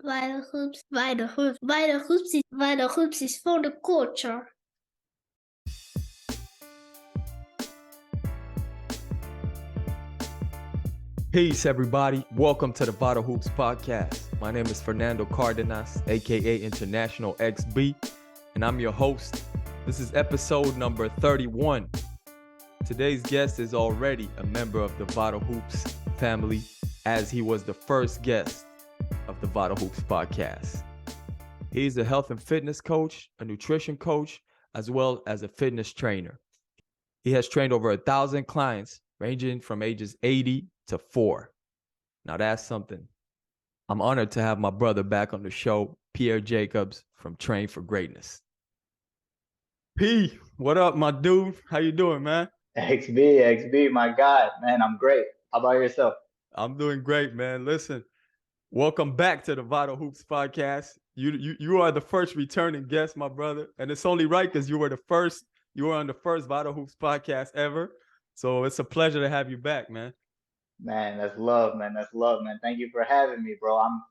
VitalHoops is for the culture. Peace, everybody. Welcome to the Vital Hoops Podcast. My name is Fernando Cardenas, aka International XB, and I'm your host. This is episode number 31. Today's guest is already a member of the Vital Hoops family, as he was the first guest of the Vital Hoops Podcast. He's a health and fitness coach, a nutrition coach, as well as a fitness trainer. He has trained over 1,000 clients, ranging from ages 80 to 4. Now that's something. I'm honored to have my brother back on the show, Pierre Jacobs from Train for Greatness. P, what up, my dude? How you doing, man? XB, my God, man, I'm great. How about yourself? I'm doing great, man. Listen, welcome back to the Vital Hoops Podcast. You are the first returning guest, my brother, and it's only right because you were on the first Vital Hoops Podcast ever. So it's a pleasure to have you back, man. Man, that's love, man. That's love, man. Thank you for having me, bro. I'm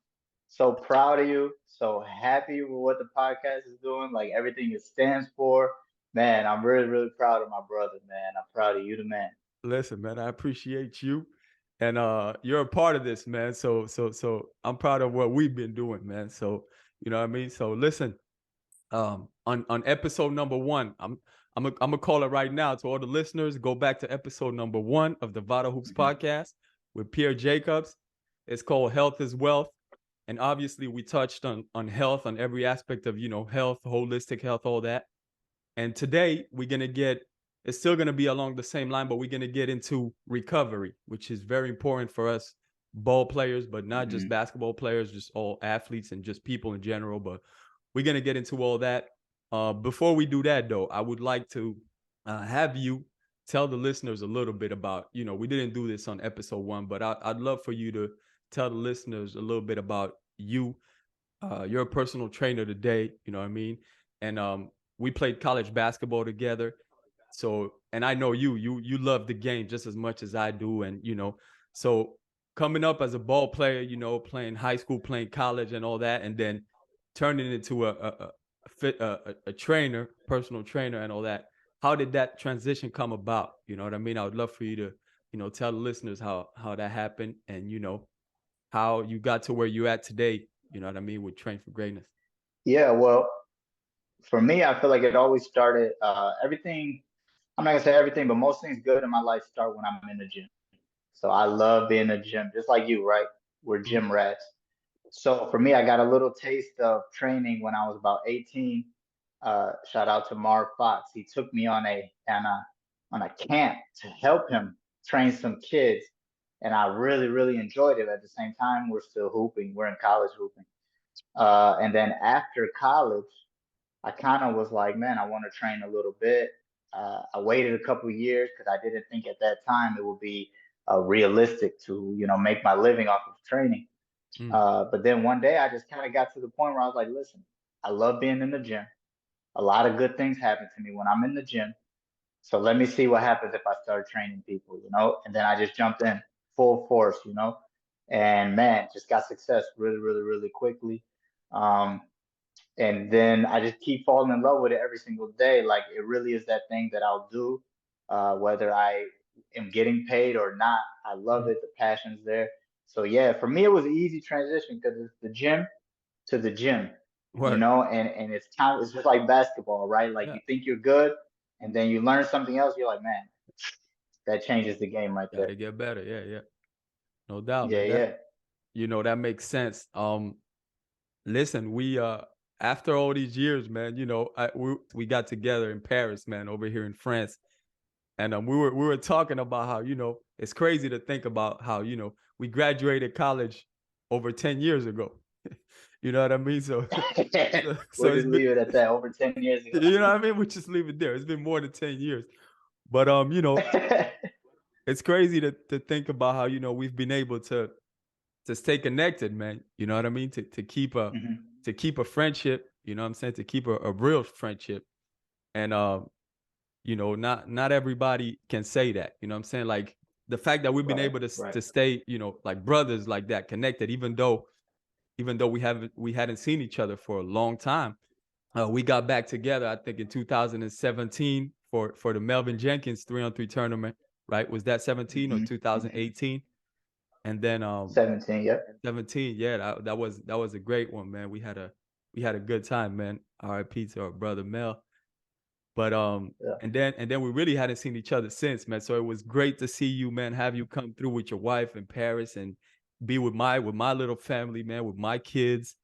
so proud of you. So happy with what the podcast is doing, like everything it stands for. Man, I'm really, really proud of my brother, man. I'm proud of you, the man. Listen, man, I appreciate you. And you're a part of this, man. So I'm proud of what we've been doing, man. So, you know what I mean? So listen, on episode number 1, I'm gonna call it right now to all the listeners. Go back to episode number 1 of the Vital Hoops Podcast with Pierre Jacobs. It's called Health is Wealth. And obviously we touched on health, on every aspect of, health, holistic health, all that. And today it's still going to be along the same line, but we're going to get into recovery, which is very important for us ball players, but not just basketball players, just all athletes and just people in general. But we're going to get into all that. Before we do that, though, I would like to have you tell the listeners a little bit about, we didn't do this on episode 1, but I'd love for you to tell the listeners a little bit about you. You're a personal trainer today, you know what I mean? And we played college basketball together. So, and I know you love the game just as much as I do. And, so coming up as a ball player, playing high school, playing college and all that, and then turning into a trainer, personal trainer and all that. How did that transition come about? You know what I mean? I would love for you to, tell the listeners how that happened and, how you got to where you're at today, you know what I mean, with Train for Greatness. Yeah, well, for me, I feel like it always started, everything, I'm not gonna say everything, but most things good in my life start when I'm in the gym. So I love being in the gym, just like you, right? We're gym rats. So for me, I got a little taste of training when I was about 18. Shout out to Marv Fox. He took me on a camp to help him train some kids, and I really, really enjoyed it. At the same time, we're still hooping. We're in college hooping. And then after college, I kind of was like, man, I want to train a little bit. I waited a couple of years because I didn't think at that time it would be realistic to, make my living off of training. But then one day I just kind of got to the point where I was like, listen, I love being in the gym. A lot of good things happen to me when I'm in the gym. So let me see what happens if I start training people, And then I just jumped in full force, and man, just got success really, really, really quickly. And then I just keep falling in love with it every single day. Like it really is that thing that I'll do, whether I am getting paid or not. I love it. The passion's there. So yeah, for me, it was an easy transition because it's the gym to the gym, and it's just like basketball, right? Like you think you're good and then you learn something else. You're like, man, that changes the game right there. Gotta get better. Yeah. No doubt. Yeah. That makes sense. Listen, we, after all these years, man, we got together in Paris, man, over here in France. And we were talking about how, it's crazy to think about how, we graduated college over 10 years ago. You know what I mean? So we'll just leave it at that, over 10 years ago. You know what I mean? We'll just leave it there. It's been more than 10 years. But it's crazy to think about how, we've been able to stay connected, man. You know what I mean? To keep a to keep a friendship, you know what I'm saying? To keep a real friendship. And not everybody can say that. You know what I'm saying? Like the fact that we've been able to stay, like brothers like that, connected, even though even though we hadn't seen each other for a long time. We got back together, I think, in 2017 for the Melvin Jenkins 3-on-3 tournament, right? Was that 17 or 2018? And then 17, yep. 17, yeah, that was a great one, man. We had a good time, man. R.I.P. to our brother Mel. But Yeah. and then we really hadn't seen each other since, man. So it was great to see you, man, have you come through with your wife in Paris and be with my little family, man, with my kids.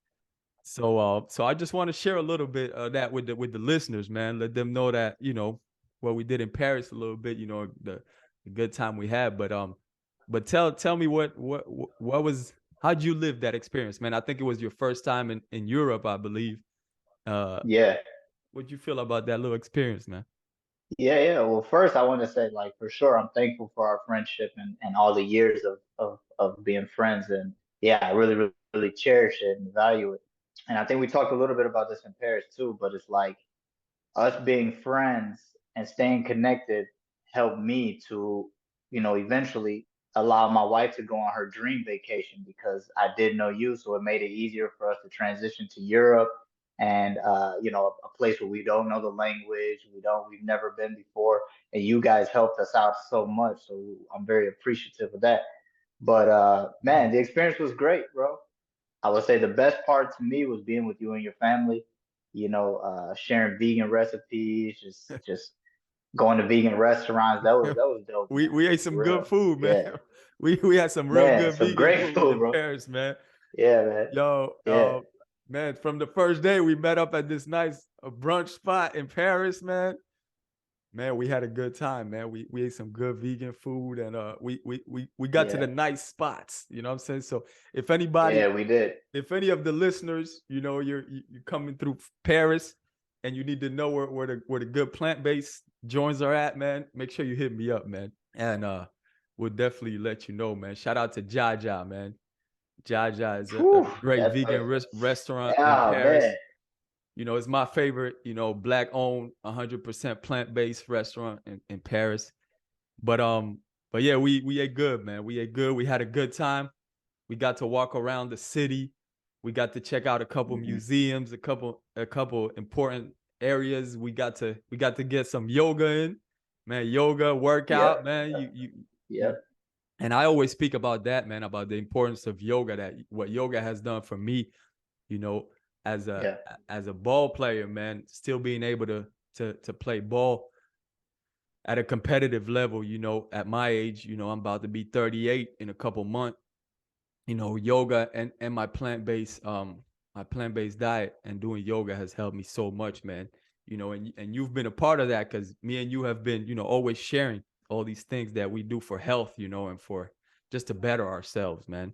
So I just want to share a little bit of that with the listeners, man. Let them know that, you know, what we did in Paris a little bit, you know, the good time we had. But tell me what was, how'd you live that experience, man? I think it was your first time in Europe, I believe. Yeah. What'd you feel about that little experience, man? Yeah. Well, first I want to say, like, for sure, I'm thankful for our friendship and all the years of being friends. And yeah, I really cherish it and value it. And I think we talked a little bit about this in Paris too, but it's like us being friends and staying connected helped me to, eventually allow my wife to go on her dream vacation because I did know you. So it made it easier for us to transition to Europe and, a place where we don't know the language, we've never been before. And you guys helped us out so much. So I'm very appreciative of that. But man, the experience was great, bro. I would say the best part to me was being with you and your family, sharing vegan recipes, just going to vegan restaurants. That was dope, man. We ate some For good real. food, man. Yeah. We had some real Man, good some vegan great food food, in bro. Paris, man. Yeah, man. Yo, Yeah. man, from the first day we met up at this nice brunch spot in Paris, man. Man, we had a good time, man. We ate some good vegan food and we got to the Yeah. nice spots, you know what I'm saying? So if anybody, Yeah, we did. if any of the listeners, you know, you're coming through Paris and you need to know where the good plant-based joints are at, man, make sure you hit me up, man. And we'll definitely let you know, man. Shout out to Jaja, man. Jaja is a Whew, great that vegan place. restaurant in Oh Paris. man. You know, it's my favorite, you know, black owned, 100% plant-based restaurant in Paris. But yeah, we ate good, man. We ate good. We had a good time. We got to walk around the city. We got to check out a couple museums, a couple important areas. We got to get some yoga in, man. Yoga workout, Yep. man. You, Yep. and I always speak about that, man, about the importance of yoga, that what yoga has done for me, you know, as Yeah. a ball player, man, still being able to play ball at a competitive level, you know, at my age, you know, I'm about to be 38 in a couple months. You know, yoga and my plant-based diet and doing yoga has helped me so much, man. You know, and you've been a part of that because me and you have been, you know, always sharing all these things that we do for health, you know, and for just to better ourselves, man.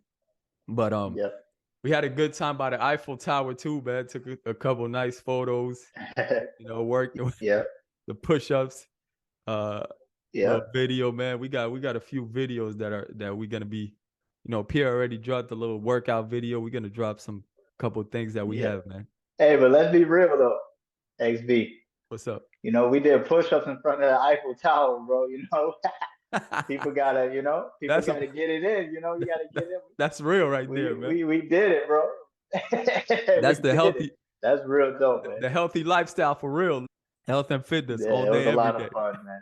But Yep. we had a good time by the Eiffel Tower too, man. Took a couple nice photos, you know, worked Yep. the push-ups, uh, little Yep. video, man. We got a few videos that we're gonna be, you know, Pierre already dropped a little workout video. We're gonna drop some couple things that we Yeah. have, man. Hey, but let's be real though, XB. What's up? We did push-ups in front of the Eiffel Tower, bro. People gotta, people That's a gotta get it in. You gotta get it. that's real right there, We man. we we did it, bro. That's We the did it. healthy That's real dope, man. the healthy lifestyle for real. Health and fitness Yeah, all it was day, a every lot day. of fun, man.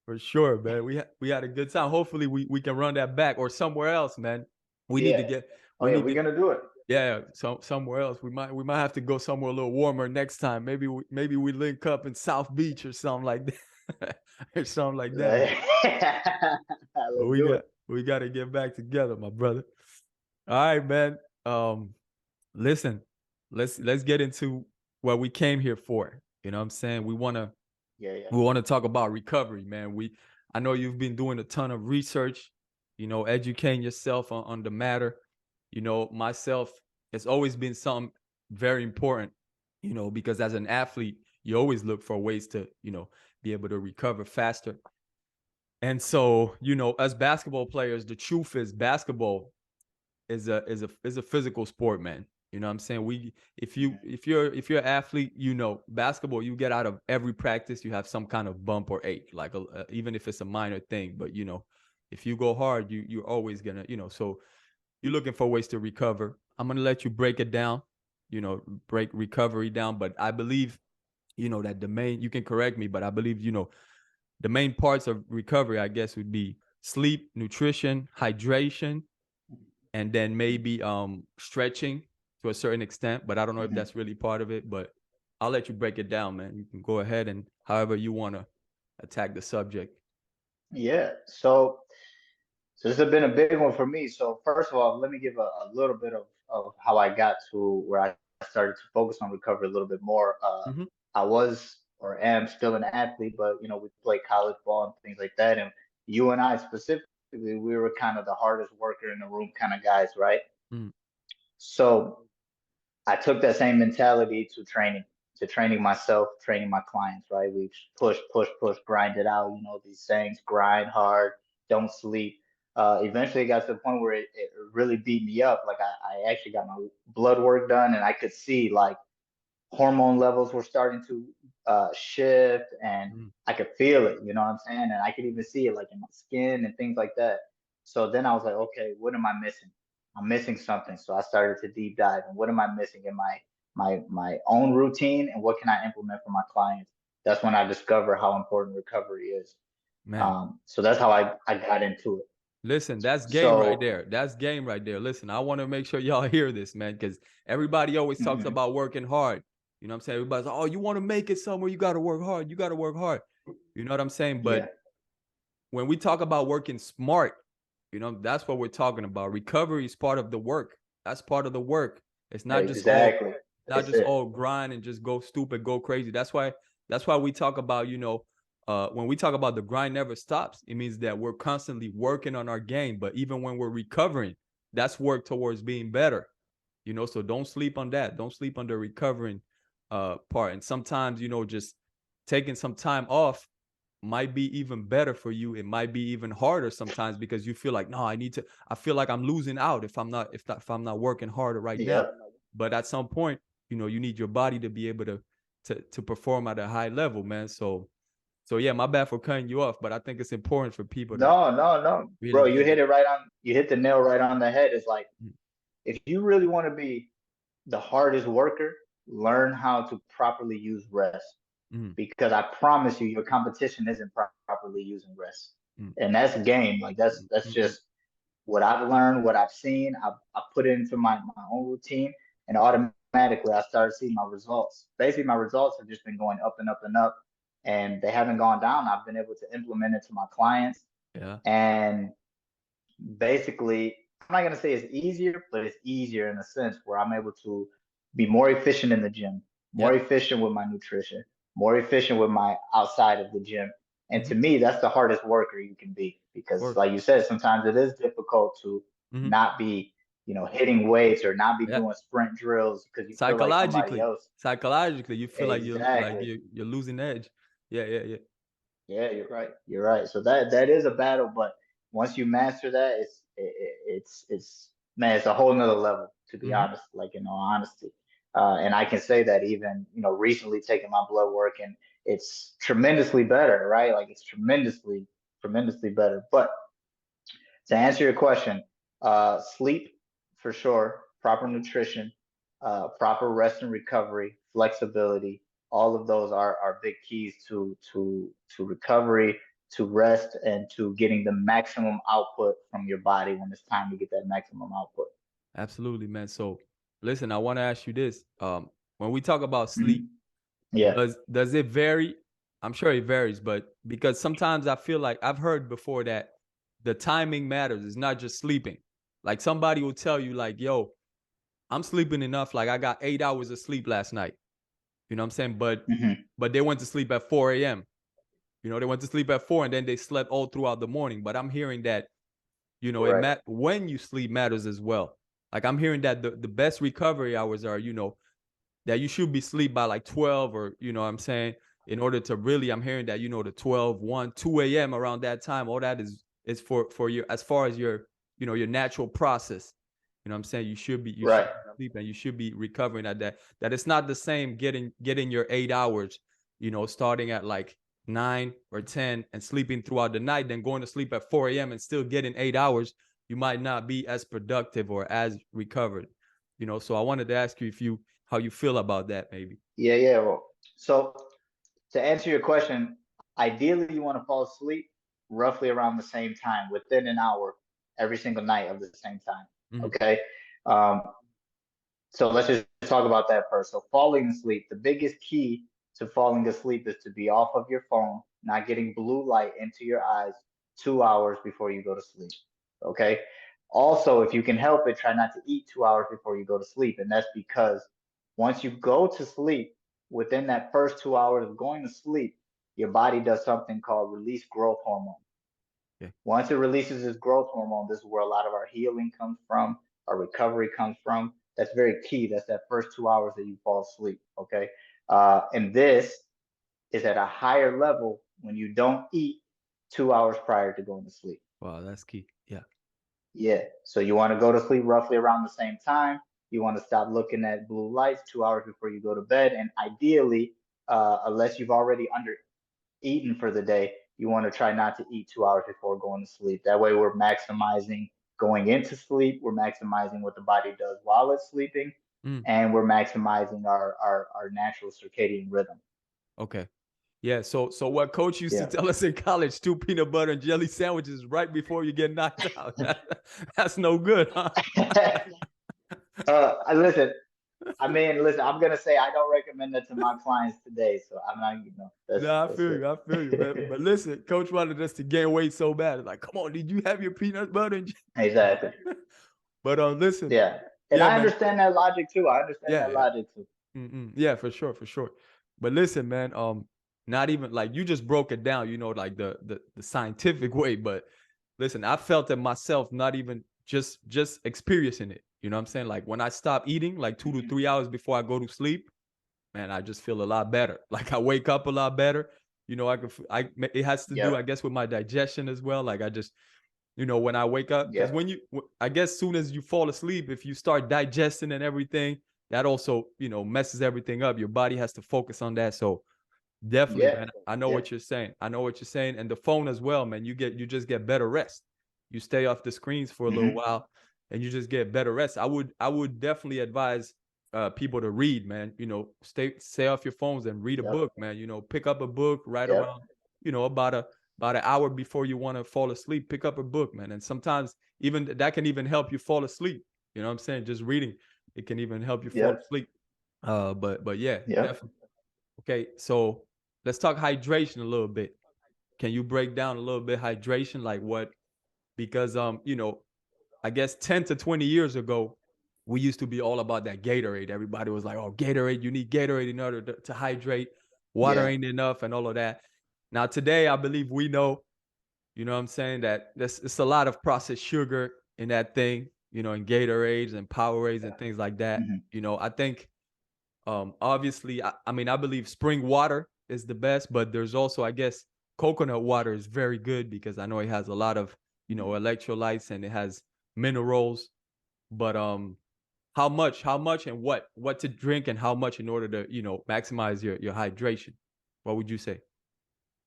For sure, man. We had a good time. Hopefully we can run that back or somewhere else, man. We need to Yeah. get Oh we yeah, need we're to go do it. yeah, somewhere else. We might have to go somewhere a little warmer next time. Maybe we link up in South Beach or something like that. Or something like that, man. But Let's do it. we got to get back together, my brother. All right, man. Listen, let's get into what we came here for. You know what I'm saying? Yeah, yeah. We want to talk about recovery, man. I know you've been doing a ton of research, you know, educating yourself on the matter. You know, myself, it's always been something very important, you know, because as an athlete, you always look for ways to, you know, be able to recover faster. And so, you know, as basketball players, the truth is basketball is a physical sport, man. You know what I'm saying? If you're an athlete, you know, basketball, you get out of every practice, you have some kind of bump or ache, like even if it's a minor thing. But you know, if you go hard, you're always gonna, you know. So you're looking for ways to recover. I'm going to let you break it down, break recovery down. But I believe, that the main, you can correct me, but I believe, the main parts of recovery, I guess, would be sleep, nutrition, hydration, and then maybe stretching to a certain extent. But I don't know if that's really part of it, but I'll let you break it down, man. You can go ahead and however you want to attack the subject. Yeah. So this has been a big one for me. So first of all, let me give a little bit of how I got to where I started to focus on recovery a little bit more. Mm-hmm. I was or am still an athlete, but we play college ball and things like that. And you and I specifically, we were kind of the hardest worker in the room kind of guys, right? Mm-hmm. So I took that same mentality to training myself, training my clients, right? We push, push, push, grind it out. These sayings, grind hard, don't sleep. Eventually it got to the point where it really beat me up. Like I actually got my blood work done and I could see like hormone levels were starting to shift and I could feel it, you know what I'm saying? And I could even see it like in my skin and things like that. So then I was like, okay, what am I missing? I'm missing something. So I started to deep dive and what am I missing in my own routine and what can I implement for my clients? That's when I discover how important recovery is. Man. So that's how I got into it. Listen, that's game right there. That's game right there. Listen, I want to make sure y'all hear this, man, because everybody always talks about working hard. You know what I'm saying? Everybody's like, oh, you want to make it somewhere, you got to work hard. You got to work hard. You know what I'm saying? But when we talk about working smart, that's what we're talking about. Recovery is part of the work. That's part of the work. It's not just all grind and just go stupid, go crazy. That's why we talk about, when we talk about the grind never stops, it means that we're constantly working on our game. But even when we're recovering, that's work towards being better. So don't sleep on that. Don't sleep on the recovering part. And sometimes, just taking some time off might be even better for you. It might be even harder sometimes because you feel like, no, I feel like I'm losing out if I'm not working harder right now. But at some point, you need your body to be able to perform at a high level, man. So yeah, my bad for cutting you off, but I think it's important for people to No. really Bro, you hit the nail right on the head. It's like if you really want to be the hardest worker, learn how to properly use rest. Because I promise you, your competition isn't properly using rest. And that's a game. Like that's just what I've learned, what I've seen. I put it into my own routine and automatically I started seeing my results. Basically, my results have just been going up and up and up and they haven't gone down. I've been able to implement it to my clients. Yeah. And basically, I'm not going to say it's easier, but it's easier in a sense where I'm able to be more efficient in the gym, more efficient with my nutrition, more efficient with my outside of the gym. And to me, that's the hardest worker you can be because, like you said, sometimes it is difficult to not be, hitting weights or not be doing sprint drills because you feel like somebody else. Psychologically, you feel like you're losing edge. Yeah. Yeah, you're right. You're right. So that is a battle, but once you master that, it's man, it's a whole nother level, to be honest, like in all honesty. And I can say that even, recently taking my blood work and it's tremendously better, right? Like it's tremendously better. But to answer your question, sleep for sure, proper nutrition, proper rest and recovery, flexibility, all of those are big keys to recovery, to rest, and to getting the maximum output from your body when it's time to get that maximum output. Absolutely, man. So listen, I want to ask you this. When we talk about sleep, does it vary? I'm sure it varies, but because sometimes I feel like I've heard before that the timing matters. It's not just sleeping. Like somebody will tell you like, yo, I'm sleeping enough. Like I got 8 hours of sleep last night. You know what I'm saying? But they went to sleep at 4 a.m. They went to sleep at 4 and then they slept all throughout the morning. But I'm hearing that, when you sleep matters as well. Like I'm hearing that the best recovery hours are, that you should be asleep by like 12 or, what I'm saying, in order to really, I'm hearing that, the 12, 1, 2 a.m. around that time, all that is for your, as far as your, your natural process. You know what I'm saying? You should be sleep and you should be recovering at that. That it's not the same getting your 8 hours, starting at like 9 or 10 and sleeping throughout the night, then going to sleep at 4 a.m. and still getting 8 hours. You might not be as productive or as recovered. you know, so I wanted to ask you how you feel about that, maybe. Yeah. Well, so to answer your question, ideally you want to fall asleep roughly around the same time, within an hour, every single night of the same time. Mhm. Okay. Um, so let's just talk about that first. So falling asleep, the biggest key to falling asleep is to be off of your phone, not getting blue light into your eyes 2 hours before you go to sleep. Okay. Also, if you can help it, try not to eat 2 hours before you go to sleep. And that's because once you go to sleep, within that first 2 hours of going to sleep, your body does something called release growth hormone. Okay. Once it releases this growth hormone, this is where a lot of our healing comes from, our recovery comes from. That's very key. That's that first 2 hours that you fall asleep. Okay. And this is at a higher level when you don't eat 2 hours prior to going to sleep. Wow, that's key. Yeah. Yeah. So you want to go to sleep roughly around the same time. You want to stop looking at blue lights 2 hours before you go to bed. And ideally, unless you've already eaten for the day, you want to try not to eat 2 hours before going to sleep. That way, we're maximizing going into sleep. We're maximizing what the body does while it's sleeping, Mm. and we're maximizing our natural circadian rhythm. Okay. Yeah. So what coach used to Yeah. tell us in college, 2 peanut butter and jelly sandwiches right before you get knocked out. That's no good, huh? Listen, listen, I'm gonna say I don't recommend that to my clients today. So I'm not, No, I that's feel it. you. I feel you, man. But listen, coach wanted us to gain weight so bad. Like, come on, did you have your peanut butter and Exactly. But listen, Yeah. And yeah, I man. understand that logic too. I understand Yeah, that yeah. logic too. Yeah, for sure, for sure. But listen, man, not even like you just broke it down, you know, like the scientific way. But listen, I felt it myself, not even just experiencing it. You know what I'm saying? Like when I stop eating, like 2 to 3 hours before I go to sleep, man, I just feel a lot better. Like I wake up a lot better. You know, it has to do, Yep. I guess, with my digestion as well. Like I just, you know, when I wake up, because Yep. I guess soon as you fall asleep, if you start digesting and everything, that also, you know, messes everything up. Your body has to focus on that. So definitely, Yeah. man, I know Yeah. what you're saying. I know what you're saying. And the phone as well, man, you just get better rest. You stay off the screens for a little Hmm. while and you just get better rest. I would definitely advise people to read, man. You know, stay off your phones and read a Yep. book, man. You know, pick up a book right Yep. around, you know, about an hour before you want to fall asleep. Pick up a book, man. And sometimes even that can even help you fall asleep. You know what I'm saying? Just reading, it can even help you fall Yep. asleep. But yeah, Yep. definitely. Okay, so let's talk hydration a little bit. Can you break down a little bit hydration, like what? Because you know, I guess 10 to 20 years ago, we used to be all about that Gatorade. Everybody was like, "Oh, Gatorade, you need Gatorade in order to hydrate. Water Yeah. ain't enough," and all of that. Now today, I believe we know, you know what I'm saying, that it's a lot of processed sugar in that thing, you know, in Gatorades and Powerades and things like that. Hmm. You know, I think obviously, I mean, I believe spring water is the best, but there's also, I guess, coconut water is very good because I know it has a lot of, you know, electrolytes and it has minerals. But how much and what to drink and how much in order to, you know, maximize your hydration? What would you say?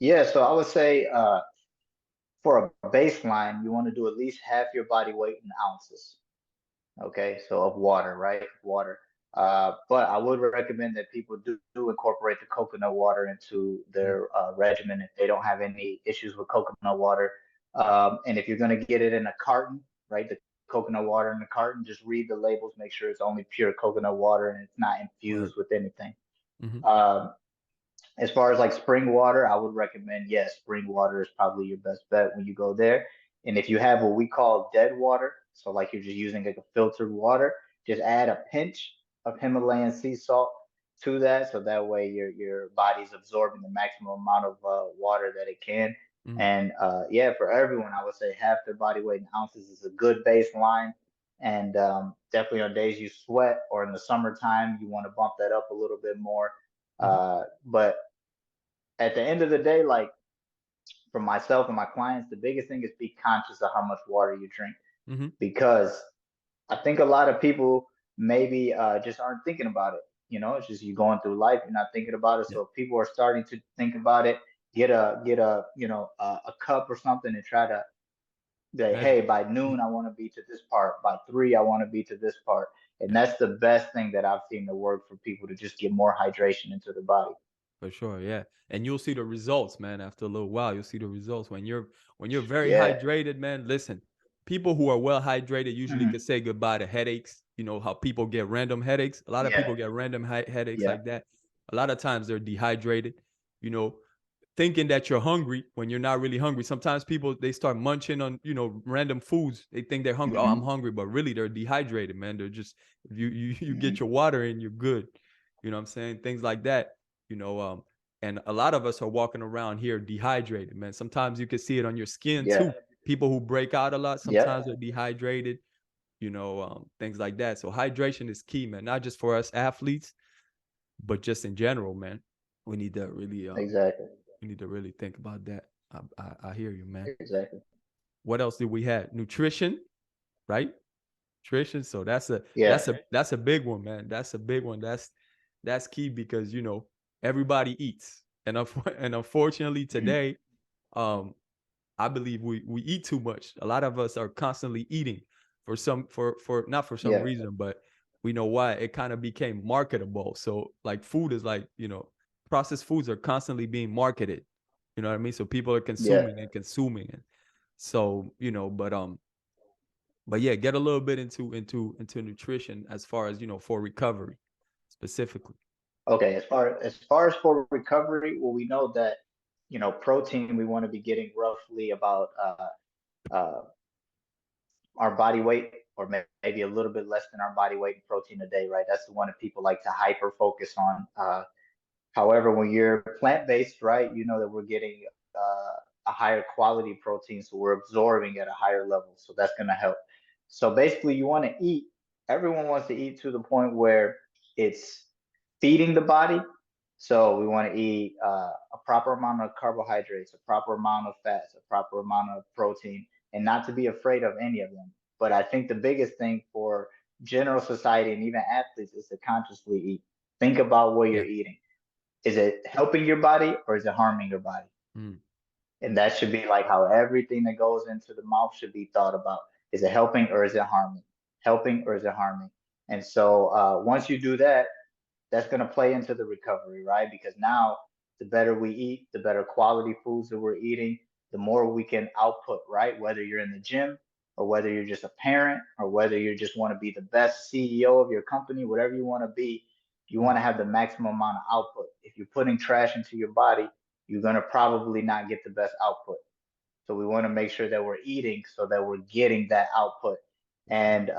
Yeah. So I would say, for a baseline, you want to do at least half your body weight in ounces. Okay, so of water, right? Water. But I would recommend that people do incorporate the coconut water into Mm. their regimen if they don't have any issues with coconut water. And if you're going to get it in a carton, right? The coconut water in the carton, just read the labels, make sure it's only pure coconut water and it's not Word. infused with anything. Mm-hmm. Um, as far as like spring water, I would recommend, yes, spring water is probably your best bet when you go there. And if you have what we call dead water, so like you're just using like a filtered water, just add a pinch of Himalayan sea salt to that, so that way your body's absorbing the maximum amount of water that it can. Mm. And yeah, for everyone, I would say half their body weight in ounces is a good baseline. And definitely on days you sweat or in the summertime, you want to bump that up a little bit more. Mm-hmm. But at the end of the day, like for myself and my clients, the biggest thing is be conscious of how much water you drink, Mm-hmm. because I think a lot of people maybe just aren't thinking about it. It's just you going through life, you're not thinking about it. Yeah. So if people are starting to think about it, get a a cup or something and try to say, Measure. hey, by noon I want to be to this part, by 3 I want to be to this part. And that's the best thing that I've seen to work for people to just get more hydration into the body. For sure, yeah. And you'll see the results, man. After a little while, you'll see the results. When you're very Yeah. hydrated, man, listen, people who are well hydrated usually can say goodbye to headaches. You know how people get random headaches? A lot of people get random headaches like that. A lot of times they're dehydrated, you know, thinking that you're hungry when you're not really hungry. Sometimes people, they start munching on, you know, random foods. They think they're hungry. Oh, I'm hungry, but really they're dehydrated, man. They're just, if you get your water in, you're good. You know what I'm saying? Things like that, you know, and a lot of us are walking around here dehydrated, man. Sometimes you can see it on your skin too. People who break out a lot, sometimes they're dehydrated, you know, things like that. So hydration is key, man, not just for us athletes, but just in general, man. We need to really, Exactly. we need to really think about that. I hear you, man. Exactly. What else did we have? Nutrition, right? Nutrition. So that's a big one, man. That's a big one. That's key because, you know, everybody eats, and unfortunately today, I believe we eat too much. A lot of us are constantly eating for not for some reason, but we know why. It kind of became marketable. So like food is like, you know, processed foods are constantly being marketed. You know what I mean? So people are consuming and consuming it. So, you know, but yeah, get a little bit into nutrition as far as, you know, for recovery specifically. Okay, as far as for recovery, well, we know that, you know, protein, we want to be getting roughly about uh, our body weight, or maybe a little bit less than our body weight in protein a day, right? That's the one that people like to hyper focus on. However, when you're plant-based, right, you know that we're getting a higher quality protein, so we're absorbing at a higher level. So that's going to help. So basically, you want to eat. Everyone wants to eat to the point where it's feeding the body. So we want to eat a proper amount of carbohydrates, a proper amount of fats, a proper amount of protein, and not to be afraid of any of them. But I think the biggest thing for general society and even athletes is to consciously eat. Think about what you're eating. Is it helping your body or is it harming your body? And that should be like how everything that goes into the mouth should be thought about. Is it helping or is it harming? Helping or is it harming? And so once you do that, that's going to play into the recovery, right? Because now the better we eat, the better quality foods that we're eating, the more we can output, right? Whether you're in the gym or whether you're just a parent or whether you just want to be the best CEO of your company, whatever you want to be, you want to have the maximum amount of output. If you're putting trash into your body, you're going to probably not get the best output. So we want to make sure that we're eating so that we're getting that output. And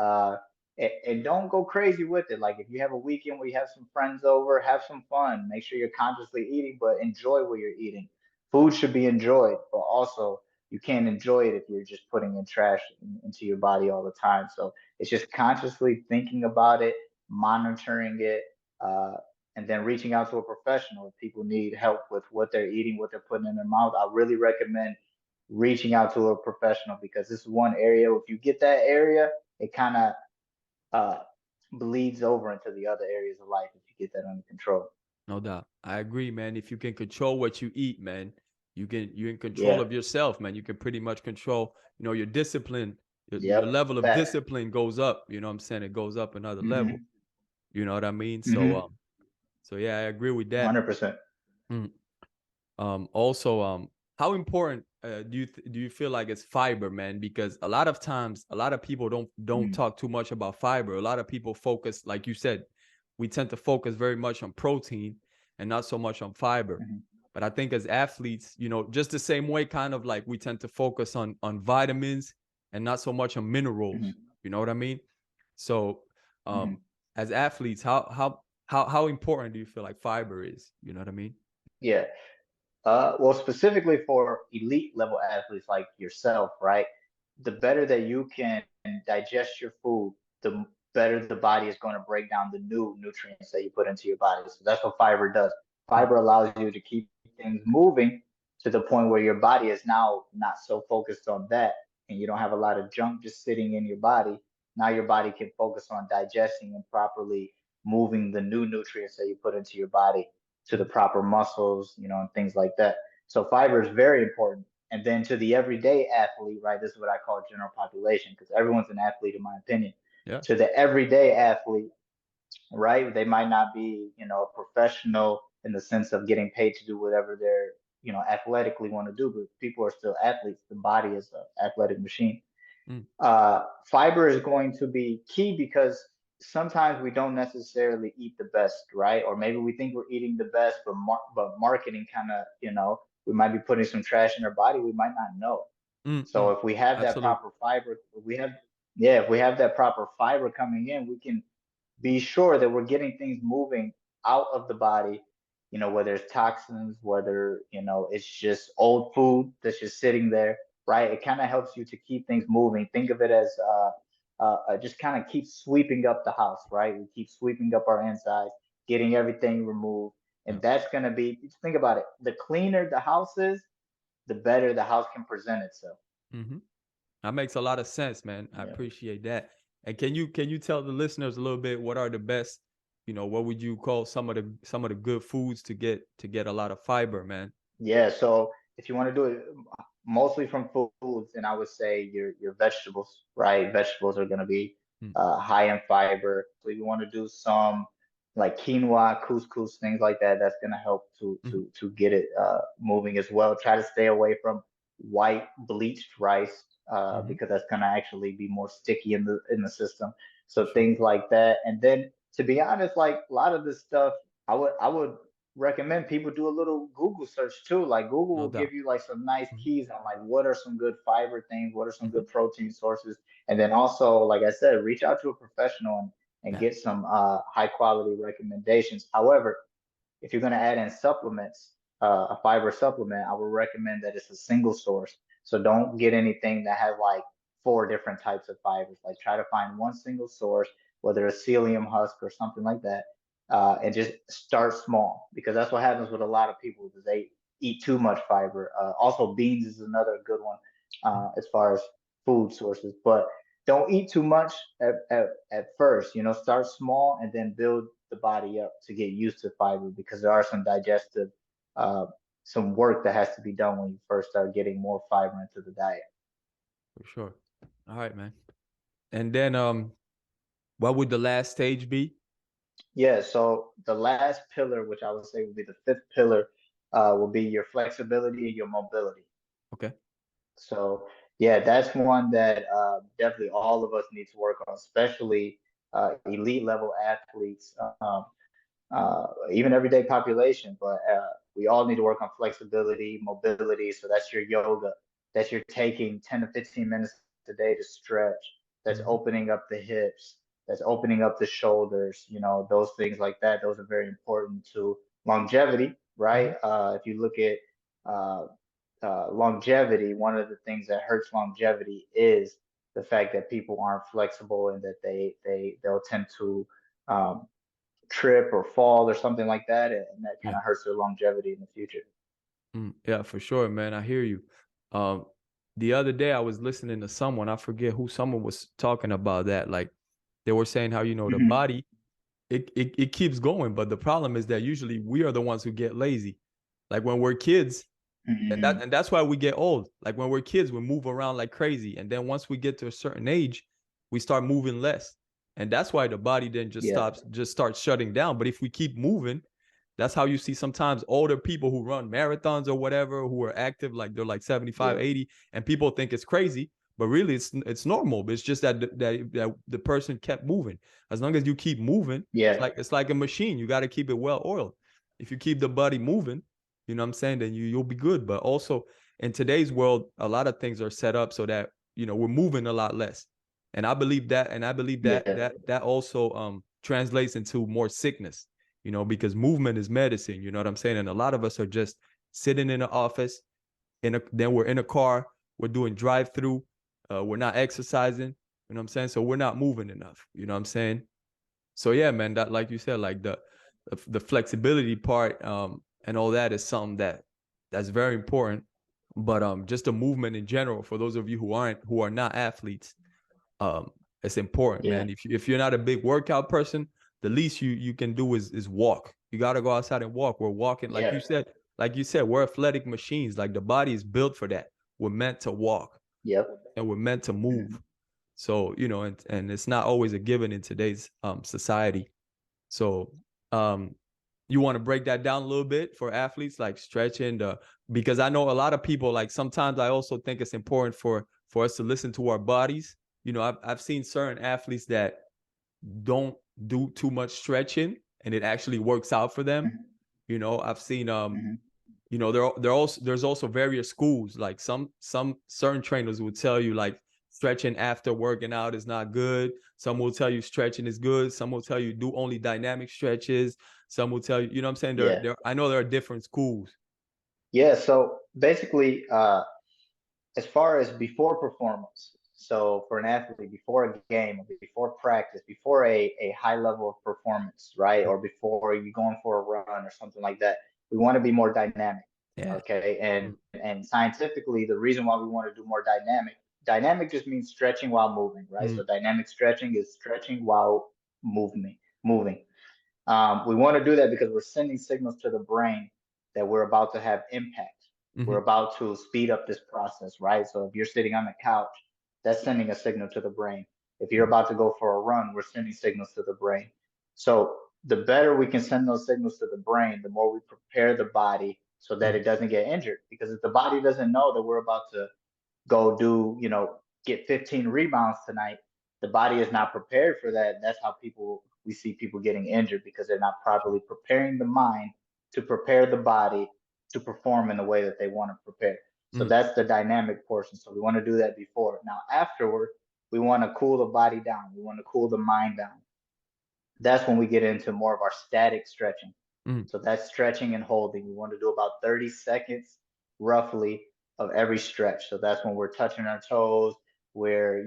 don't go crazy with it. Like if you have a weekend where you have some friends over, have some fun. Make sure you're consciously eating, but enjoy what you're eating. Food should be enjoyed, but also you can't enjoy it if you're just putting in trash into your body all the time. So it's just consciously thinking about it, monitoring it, uh, and then reaching out to a professional if people need help with what they're eating, what they're putting in their mouth. I really recommend reaching out to a professional because this is one area. If you get that area, it kind of uh, bleeds over into the other areas of life if you get that under control. No doubt. I agree, man. If you can control what you eat, man, you're in control of yourself, man. You can pretty much control, you know, your discipline, your level of discipline goes up. You know what I'm saying? It goes up another level. You know what I mean? So yeah, I agree with that. 100%. Also, how important do you feel like it's fiber, man? Because a lot of times, a lot of people don't talk too much about fiber. A lot of people focus, like you said, we tend to focus very much on protein and not so much on fiber. But I think as athletes, you know, just the same way, kind of like we tend to focus on vitamins and not so much on minerals. You know what I mean? So, as athletes, how important do you feel like fiber is? You know what I mean? Yeah. Well, specifically for elite level athletes like yourself, right? The better that you can digest your food, the better the body is going to break down the new nutrients that you put into your body. So that's what fiber does. Fiber allows you to keep things moving to the point where your body is now not so focused on that and you don't have a lot of junk just sitting in your body. Now your body can focus on digesting and properly moving the new nutrients that you put into your body to the proper muscles, you know, and things like that. So fiber is very important. And then to the everyday athlete, right? This is what I call general population because everyone's an athlete in my opinion. Yeah. To the everyday athlete, right? They might not be, a professional in the sense of getting paid to do whatever they're, athletically want to do, but people are still athletes. The body is an athletic machine. Mm. Fiber is going to be key because sometimes we don't necessarily eat the best, right? Or maybe we think we're eating the best, but marketing kind of, we might be putting some trash in our body. We might not know. So if we have that Absolutely. proper fiber, if we have that proper fiber coming in, we can be sure that we're getting things moving out of the body, whether it's toxins, whether, it's just old food that's just sitting there, right? It kind of helps you to keep things moving. Think of it as just kind of keep sweeping up the house, right? We keep sweeping up our insides, getting everything removed. Yeah. And that's going to be, think about it. The cleaner the house is, the better the house can present itself. Mm-hmm. That makes a lot of sense, man. I Yeah. appreciate that. And can you tell the listeners a little bit what are the best, what would you call some of the good foods to get a lot of fiber, man? Yeah, so if you want to do it mostly from foods, then I would say your vegetables, right? Vegetables are going to be Mm. high in fiber. So if you want to do some like quinoa, couscous, things like that, that's going to help to Mm-hmm. to get it moving as well. Try to stay away from white bleached rice Mm-hmm. because that's going to actually be more sticky in the system. So Sure. things like that. And then to be honest, like a lot of this stuff, I would recommend people do a little Google search too. Like Google No will give doubt. you like some nice Mm-hmm. keys on like what are some good fiber things, what are some Mm-hmm. good protein sources, and then also, like I said, reach out to a professional and Yeah. get some high quality recommendations. However, if you're going to add in supplements, a fiber supplement, I would recommend that it's a single source. So don't get anything that has like four different types of fibers. Like try to find one single source, whether it's psyllium husk or something like that, and just start small because that's what happens with a lot of people is they eat too much fiber. Also, beans is another good one as far as food sources, but don't eat too much at first. Start small and then build the body up to get used to fiber because there are some digestive, uh, some work that has to be done when you first start getting more fiber into the diet. For sure. All right, man. And then what would the last stage be? Yeah, so the last pillar, which I would say would be the fifth pillar, will be your flexibility and your mobility. Okay. So yeah, that's one that definitely all of us need to work on, especially elite level athletes, even everyday population. But we all need to work on flexibility, mobility. So that's your yoga. That's your taking 10 to 15 minutes a day to stretch. That's Mm-hmm. opening up the hips. That's opening up the shoulders. Those things like that. Those are very important to longevity, Mm-hmm. right? If you look at uh, longevity, one of the things that hurts longevity is the fact that people aren't flexible and that they'll tend to um, trip or fall or something like that, and that kind Yeah. of hurts their longevity in the future. Yeah, for sure, man. I hear you. Um, the other day I was listening to someone, I forget who, someone was talking about that. Like they were saying how, the Mm-hmm. body, it keeps going, but the problem is that usually we are the ones who get lazy. Like when we're kids, Mm-hmm. and that's why we get old. Like when we're kids, we move around like crazy. And then once we get to a certain age, we start moving less. And that's why the body then Yeah. just starts shutting down. But if we keep moving, that's how you see sometimes older people who run marathons or whatever, who are active, like they're like 75, Yeah. 80, and people think it's crazy, but really it's normal. But it's just that the person kept moving. As long as you keep moving, Yeah. it's like a machine. You got to keep it well oiled. If you keep the body moving, you know what I'm saying, then you'll be good. But also in today's world, a lot of things are set up so that, we're moving a lot less. And I believe that Yeah. that also translates into more sickness, because movement is medicine, you know what I'm saying? And a lot of us are just sitting in the office, then we're in a car, we're doing drive-through, we're not exercising, you know what I'm saying? So we're not moving enough, you know what I'm saying? So yeah, man, that, like you said, like the flexibility part, and all that is something that's very important. But just the movement in general, for those of you who are not athletes, um, it's important, Yeah. man. If you're not a big workout person, the least you can do is walk. You got to go outside and walk. We're walking, Yeah. like you said, we're athletic machines. Like the body is built for that. We're meant to walk Yep. and we're meant to Mm-hmm. move. So, you know, and it's not always a given in today's society. So you want to break that down a little bit for athletes, like stretching, because I know a lot of people, like sometimes I also think it's important for us to listen to our bodies. You know, I've seen certain athletes that don't do too much stretching and it actually works out for them. You know, I've seen you know, there's also various schools. Like some certain trainers will tell you like stretching after working out is not good. Some will tell you stretching is good. Some will tell you do only dynamic stretches. Some will tell you, you know what I'm saying? Yeah. I know there are different schools. Yeah. So basically, as far as before performance, so for an athlete, before a game, before practice, before a high level of performance, right? Or before you going for a run or something like that, we want to be more dynamic. Yeah. Okay. And scientifically, the reason why we want to do more dynamic just means stretching while moving, right? So dynamic stretching is stretching while moving. We want to do that because we're sending signals to the brain that we're about to have impact. We're about to speed up this process, right? So if you're sitting on the couch, that's sending a signal to the brain. If you're about to go for a run, we're sending signals to the brain. So the better we can send those signals to the brain, the more we prepare the body so that it doesn't get injured. Because if the body doesn't know that we're about to go do, get 15 rebounds tonight, the body is not prepared for that. That's how we see people getting injured because they're not properly preparing the mind to prepare the body to perform in the way that they want to prepare. So that's the dynamic portion. So we want to do that before. Now, afterward, we want to cool the body down. We want to cool the mind down. That's when we get into more of our static stretching. So that's stretching and holding. We want to do about 30 seconds roughly of every stretch. So that's when we're touching our toes, we're,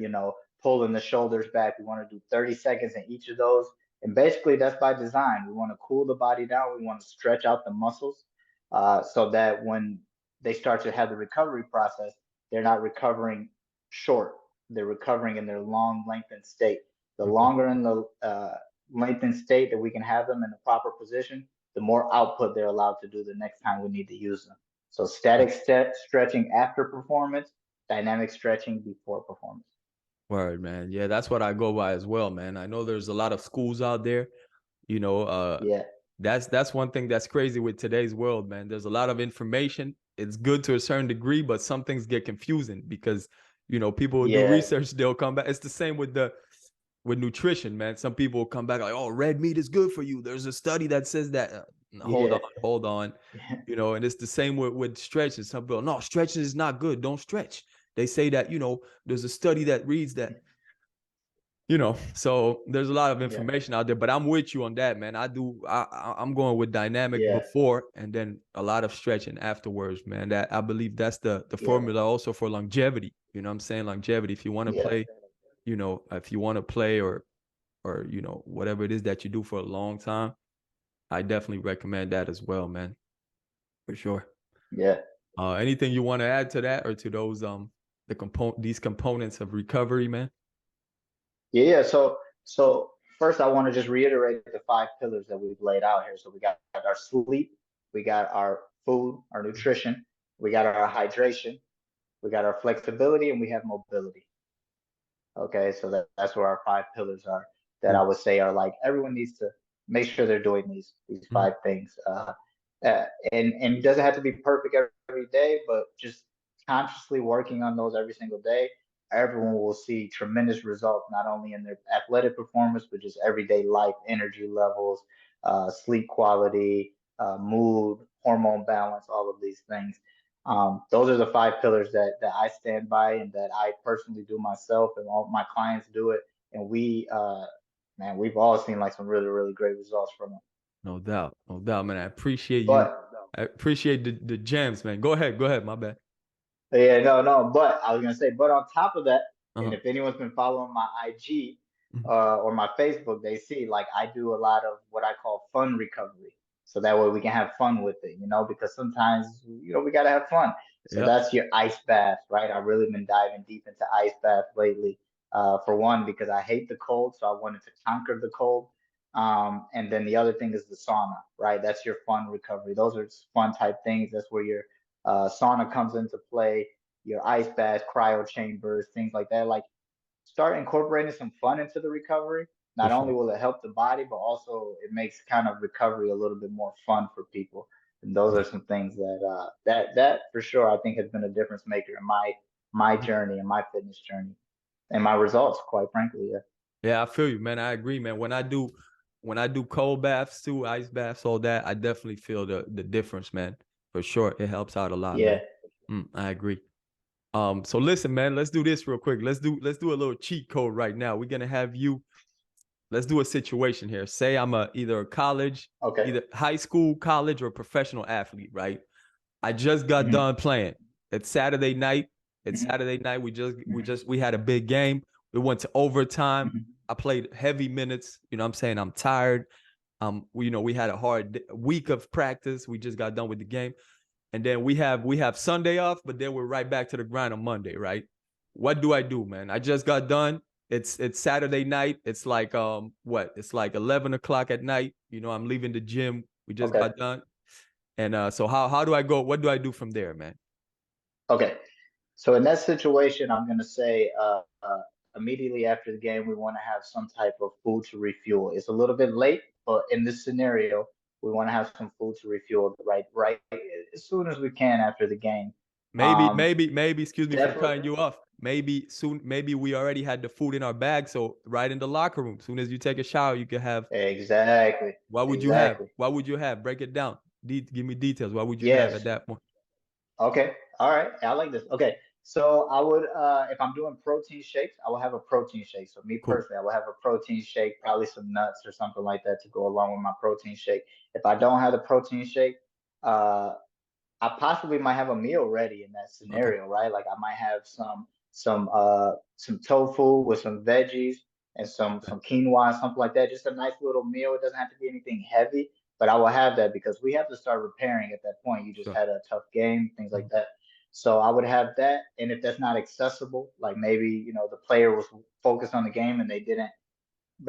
pulling the shoulders back. We want to do 30 seconds in each of those. And basically that's by design. We want to cool the body down. We want to stretch out the muscles so that when they start to have the recovery process, they're not recovering short. They're recovering in their long lengthened state. The longer in the lengthened state that we can have them in the proper position, the more output they're allowed to do the next time we need to use them. So static stretching after performance, dynamic stretching before performance. Word, man. Yeah, that's what I go by as well, man. I know there's a lot of schools out there, Yeah. That's one thing that's crazy with today's world, man. There's a lot of information. It's good to a certain degree, but some things get confusing because, people will do research, they'll come back. It's the same with nutrition, man. Some people will come back like, oh, red meat is good for you. There's a study that says that. Hold on. And it's the same with stretching. Some people, no, stretching is not good. Don't stretch. They say that, there's a study that reads that, so there's a lot of information out there, but I'm with you on that, man. I'm going with dynamic before and then a lot of stretching afterwards, man. That I believe that's the formula also for longevity. You know what I'm saying? Longevity. If you want to play, if you want to play or whatever it is that you do for a long time, I definitely recommend that as well, man. For sure. Yeah. Anything you want to add to that or to those these components of recovery, man? Yeah. So first, I want to just reiterate the 5 pillars that we've laid out here. So we got our sleep, we got our food, our nutrition, we got our hydration, we got our flexibility, and we have mobility. Okay, so that's where our 5 pillars are that I would say are like everyone needs to make sure they're doing these 5 things. And it doesn't have to be perfect every day, but just consciously working on those every single day, everyone will see tremendous results, not only in their athletic performance, but just everyday life, energy levels, sleep quality, mood, hormone balance, all of these things. Those are the 5 pillars that I stand by and that I personally do myself, and all my clients do it. And we've all seen like some really, really great results from it. No doubt, man. I appreciate you. But I appreciate the gems, man. Go ahead, my bad. yeah, no. But I was gonna say, but on top of that, and if anyone's been following my IG or my Facebook, they see like I do a lot of what I call fun recovery. So that way we can have fun with it, because sometimes we gotta have fun. So that's your ice bath, right? I've really been diving deep into ice bath lately. For one, because I hate the cold, so I wanted to conquer the cold. And then the other thing is the sauna, right? That's your fun recovery. Those are fun type things. That's where your sauna comes into play, your ice baths, cryo chambers, things like that. Like start incorporating some fun into the recovery. Not only will it help the body, but also it makes kind of recovery a little bit more fun for people. And those are some things that for sure I think has been a difference maker in my journey and my fitness journey and my results, quite frankly. Yeah. Yeah, I feel you, man. I agree, man. When I do cold baths too, ice baths, all that, I definitely feel the difference, man. For sure. It helps out a lot, Yeah. man. I agree. So listen, man, let's do this real quick. Let's do a little cheat code right now. We're gonna have you. Let's do a situation here. Say I'm either a college, either high school, college, or professional athlete, right? I just got done playing. It's Saturday night. We had a big game. We went to overtime. I played heavy minutes. You know what I'm saying? I'm tired. We had a hard week of practice. We just got done with the game. And then we have Sunday off, but then we're right back to the grind on Monday, right? What do I do, man? I just got done. It's Saturday night. It's like It's like 11 o'clock at night. I'm leaving the gym. We just got done. And so how do I go? What do I do from there, man? Okay. So in that situation, I'm gonna say immediately after the game, we want to have some type of food to refuel. It's a little bit late, but in this scenario, we want to have some food to refuel right as soon as we can after the game. Maybe, excuse me for cutting you off. Maybe we already had the food in our bag. So right in the locker room, as soon as you take a shower, you can have. Exactly. What would you have? What would you have? Break it down. Give me details. What would you have at that point? Okay. All right. I like this. Okay. So I would, if I'm doing protein shakes, I will have a protein shake. So me personally, I will have a protein shake, probably some nuts or something like that to go along with my protein shake. If I don't have the protein shake, I possibly might have a meal ready in that scenario, right? Like I might have some tofu with some veggies and some quinoa and something like that. Just a nice little meal. It doesn't have to be anything heavy, but I will have that because we have to start repairing at that point. You just had a tough game, things like that. So I would have that. And if that's not accessible, like maybe, the player was focused on the game and they didn't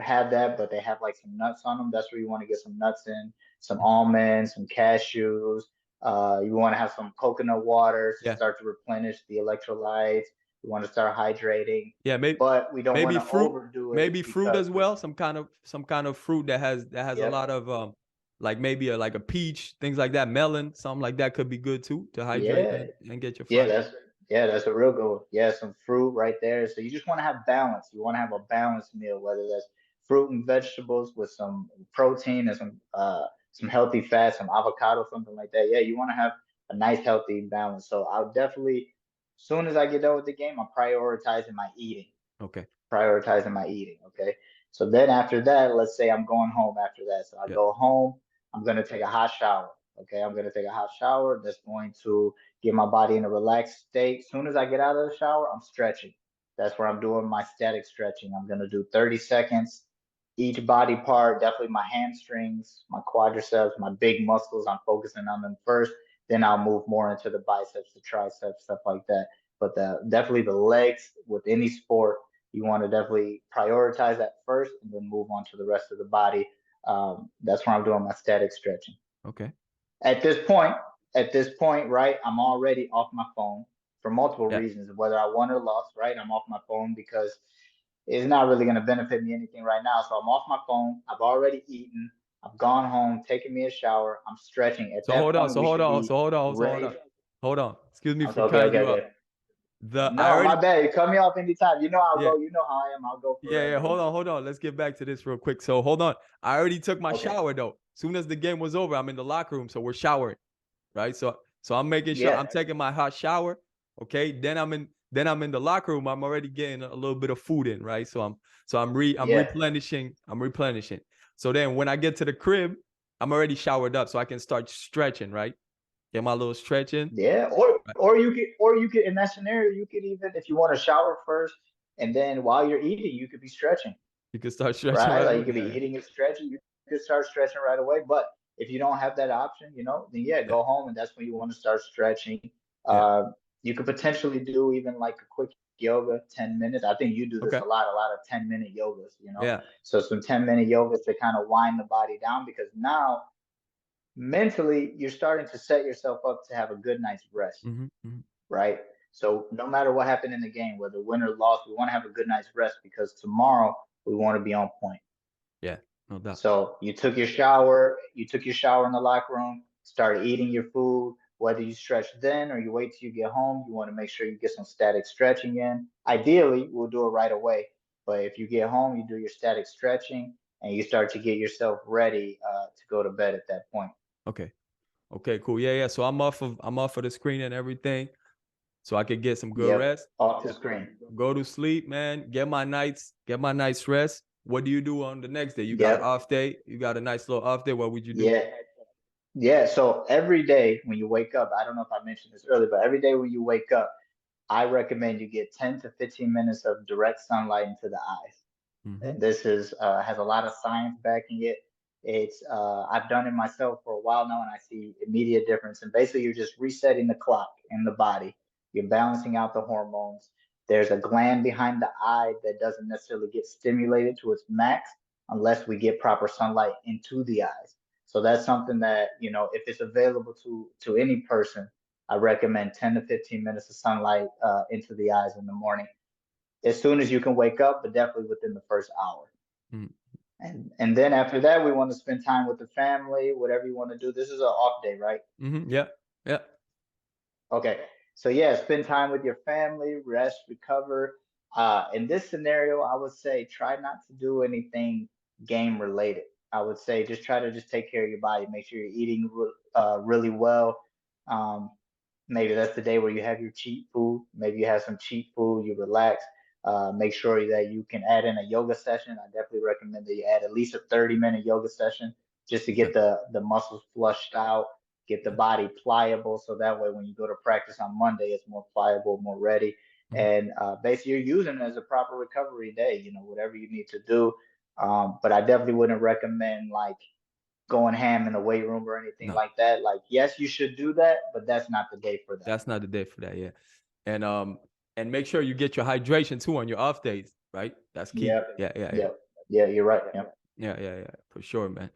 have that, but they have like some nuts on them. That's where you want to get some nuts in, some almonds, some cashews. You want to have some coconut water to start to replenish the electrolytes. You want to start hydrating. Yeah, but we don't want to overdo it. Maybe fruit as well. Some kind of fruit that has a lot of like maybe like a peach, things like that, melon, something like that could be good too to hydrate and get your fiber. That's a real good one. Yeah, some fruit right there. So you just want to have balance. You want to have a balanced meal, whether that's fruit and vegetables with some protein and some healthy fats, some avocado, something like that. Yeah, you want to have a nice healthy balance. So I'll definitely, as soon as I get done with the game, I'm prioritizing my eating. Okay. Prioritizing my eating. Okay. So then after that, let's say I'm going home after that. So I go home, I'm gonna take a hot shower. Okay, I'm gonna take a hot shower. That's going to get my body in a relaxed state. As soon as I get out of the shower, I'm stretching. That's where I'm doing my static stretching. I'm gonna do 30 seconds each body part, definitely my hamstrings, my quadriceps, my big muscles. I'm focusing on them first. Then I'll move more into the biceps, the triceps, stuff like that. But definitely the legs with any sport, you want to definitely prioritize that first and then move on to the rest of the body. That's where I'm doing my static stretching. Okay. At this point, right, I'm already off my phone for multiple reasons, whether I won or lost, right? I'm off my phone because it's not really going to benefit me anything right now. So I'm off my phone. I've already eaten. I've gone home, taken me a shower. I'm stretching. At that point, hold on. Excuse me for cutting you up. My bad. You cut me off anytime. You know I'll go. You know how I am. I'll go. Hold on. Let's get back to this real quick. So hold on. I already took my shower though. Soon as the game was over, I'm in the locker room, so we're showering, right? So I'm making sure I'm taking my hot shower. Okay. Then I'm in the locker room. I'm already getting a little bit of food in, right? So I'm replenishing. So then when I get to the crib, I'm already showered up, so I can start stretching, right? Get my little stretching. Yeah, or you could in that scenario, you could even, if you want to shower first and then while you're eating, you could be stretching. You could start stretching. Right? Like you could be eating and stretching. You could start stretching right away. But if you don't have that option, then go home and that's when you want to start stretching. You could potentially do even like a quick yoga, 10 minutes. I think you do this a lot of 10-minute yogas, Yeah. So some 10-minute yogas to kind of wind the body down, because now mentally you're starting to set yourself up to have a good night's rest, right? So no matter what happened in the game, whether win or loss, we want to have a good night's rest because tomorrow we want to be on point. Yeah, no doubt. So you took your shower in the locker room, started eating your food, whether you stretch then or you wait till you get home, you want to make sure you get some static stretching in. Ideally, we'll do it right away. But if you get home, you do your static stretching and you start to get yourself ready to go to bed at that point. Okay. Okay, cool. Yeah. So I'm off of the screen and everything, so I could get some good rest. Off the screen. Go to sleep, man. Get my night's rest. What do you do on the next day? You got an off day. You got a nice little off day. What would you do? Yeah. So every day when you wake up, I don't know if I mentioned this earlier, but every day when you wake up, I recommend you get 10 to 15 minutes of direct sunlight into the eyes. And this is has a lot of science backing it. It's I've done it myself for a while now, and I see immediate difference. And basically, you're just resetting the clock in the body. You're balancing out the hormones. There's a gland behind the eye that doesn't necessarily get stimulated to its max unless we get proper sunlight into the eyes. So that's something that, if it's available to any person, I recommend 10 to 15 minutes of sunlight into the eyes in the morning as soon as you can wake up, but definitely within the first hour. And then after that, we want to spend time with the family, whatever you want to do. This is an off day, right? Yeah. Okay. So yeah, spend time with your family, rest, recover. In this scenario, I would say try not to do anything game related. I would say just try to take care of your body. Make sure you're eating really well. Maybe that's the day where you have your cheat food. Maybe you have some cheat food, you relax. Make sure that you can add in a yoga session. I definitely recommend that you add at least a 30-minute yoga session just to get the muscles flushed out, get the body pliable. So that way, when you go to practice on Monday, it's more pliable, more ready. And basically, you're using it as a proper recovery day, whatever you need to do. But I definitely wouldn't recommend like going ham in the weight room or anything like that. Like, yes, you should do that, but that's not the day for that. That's not the day for that, yeah. And make sure you get your hydration too on your off days, right? That's key. Yeah, you're right. Yeah, for sure, man.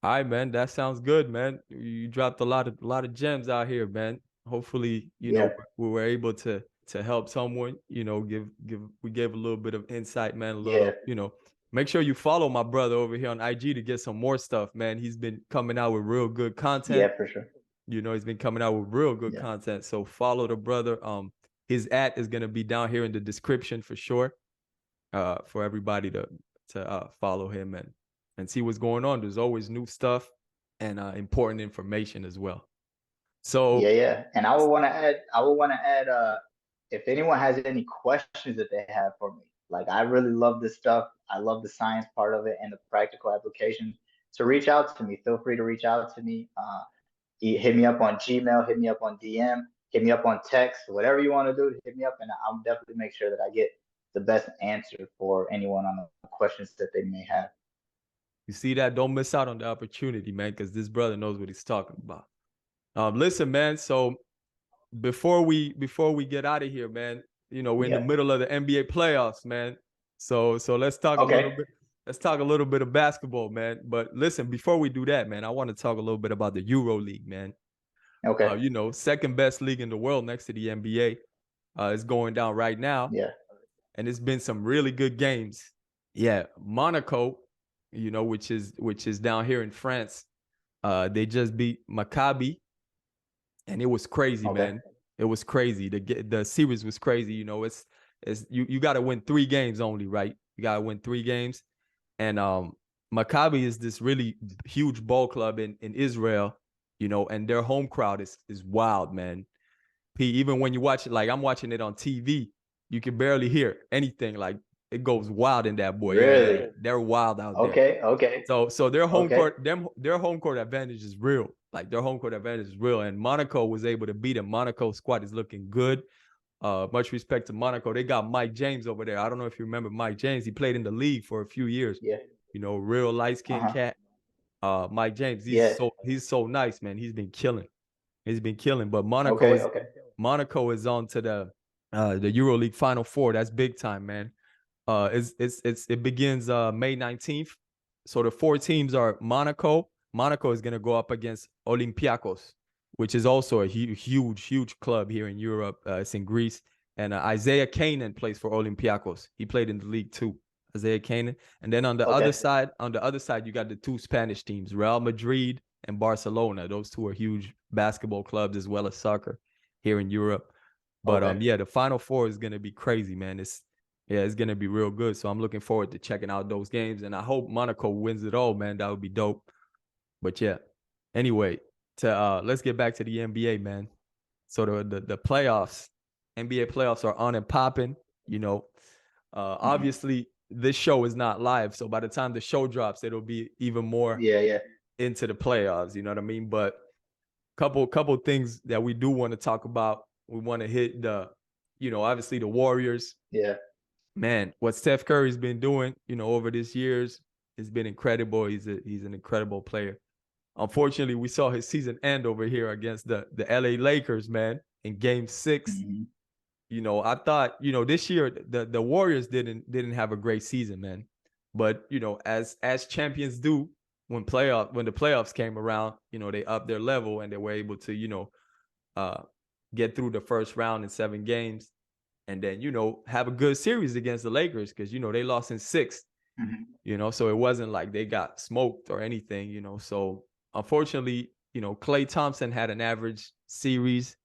All right, man. That sounds good, man. You dropped a lot of gems out here, man. Hopefully, we were able to help someone. We gave a little bit of insight, man. A little, Make sure you follow my brother over here on IG to get some more stuff, man. He's been coming out with real good content. Yeah, for sure. He's been coming out with real good content. So follow the brother. His @ is gonna be down here in the description for sure. For everybody to follow him and see what's going on. There's always new stuff and important information as well. So and I would want to add if anyone has any questions that they have for me. Like, I really love this stuff. I love the science part of it and the practical application. So reach out to me. Feel free to reach out to me. Hit me up on Gmail, hit me up on DM, hit me up on text, whatever you want to do, hit me up, and I'll definitely make sure that I get the best answer for anyone on the questions that they may have. You see that? Don't miss out on the opportunity, man, because this brother knows what he's talking about. Listen, man. So before we get out of here, man, we're in the middle of the NBA playoffs, man. So let's talk a little bit. Let's talk a little bit of basketball, man. But listen, before we do that, man, I want to talk a little bit about the Euro League, man. Okay. Second best league in the world next to the NBA. Is going down right now. Yeah. And it's been some really good games. Yeah, Monaco, which is down here in France. They just beat Maccabi, and it was crazy, man. It was crazy. The series was crazy. It's you got to win 3 games only, right? You got to win 3 games. And Maccabi is this really huge ball club in Israel, and their home crowd is wild, man. Even when you watch it, like I'm watching it on TV, you can barely hear anything. Like, it goes wild in that boy. Really? Yeah, they're wild out there. Okay. So their home court, their home court advantage is real. Like, their home court advantage is real. And Monaco was able to beat them. Monaco's squad is looking good. Much respect to Monaco. They got Mike James over there. I don't know if you remember Mike James. He played in the league for a few years. Yeah. Real light-skinned cat. Mike James. He's so nice, man. He's been killing. But Monaco is on to the EuroLeague Final Four. That's big time, man. It begins May 19th. So the 4 teams are Monaco. Monaco is gonna go up against Olympiacos, which is also a huge club here in Europe. It's in Greece. And Isaiah Kanan plays for Olympiacos. He played in the league too. Isaiah Kanan. And then on the other side, you got the two Spanish teams, Real Madrid and Barcelona. Those two are huge basketball clubs as well as soccer here in Europe. But yeah, the Final Four is gonna be crazy, man. It's gonna be real good. So I'm looking forward to checking out those games, and I hope Monaco wins it all, man. That would be dope. But yeah, anyway, let's get back to the NBA, man. So the playoffs, NBA playoffs are on and popping. You know, obviously this show is not live, so by the time the show drops, it'll be even more into the playoffs. You know what I mean? But couple things that we do want to talk about. We want to hit obviously the Warriors. Yeah. Man, what Steph Curry's been doing, over these years has been incredible. He's an incredible player. Unfortunately, we saw his season end over here against the LA Lakers, man, in Game 6. I thought, this year the Warriors didn't have a great season, man. But, as champions do, when the playoffs came around, they upped their level and they were able to, get through the first round in 7 games and then, have a good series against the Lakers because, they lost in 6, so it wasn't like they got smoked or anything, So unfortunately, Klay Thompson had an average series.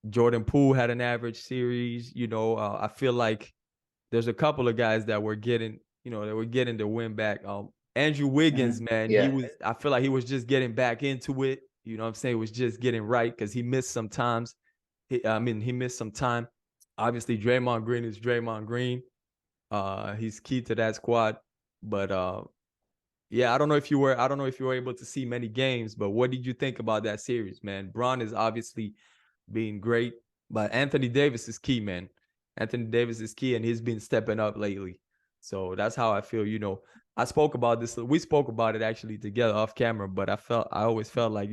Jordan Poole had an average series. I feel like there's a couple of guys that were getting, the win back. Andrew Wiggins, man, I feel like he was just getting back into it. You know what I'm saying? It was just getting right because he missed some times. He missed some time. Obviously, Draymond Green is Draymond Green. He's key to that squad. But yeah, I don't know if you were able to see many games, but what did you think about that series, man? Bron is obviously being great, but Anthony Davis is key, man. Anthony Davis is key, and he's been stepping up lately. So that's how I feel. I spoke about this. We spoke about it actually together off camera, but I always felt like,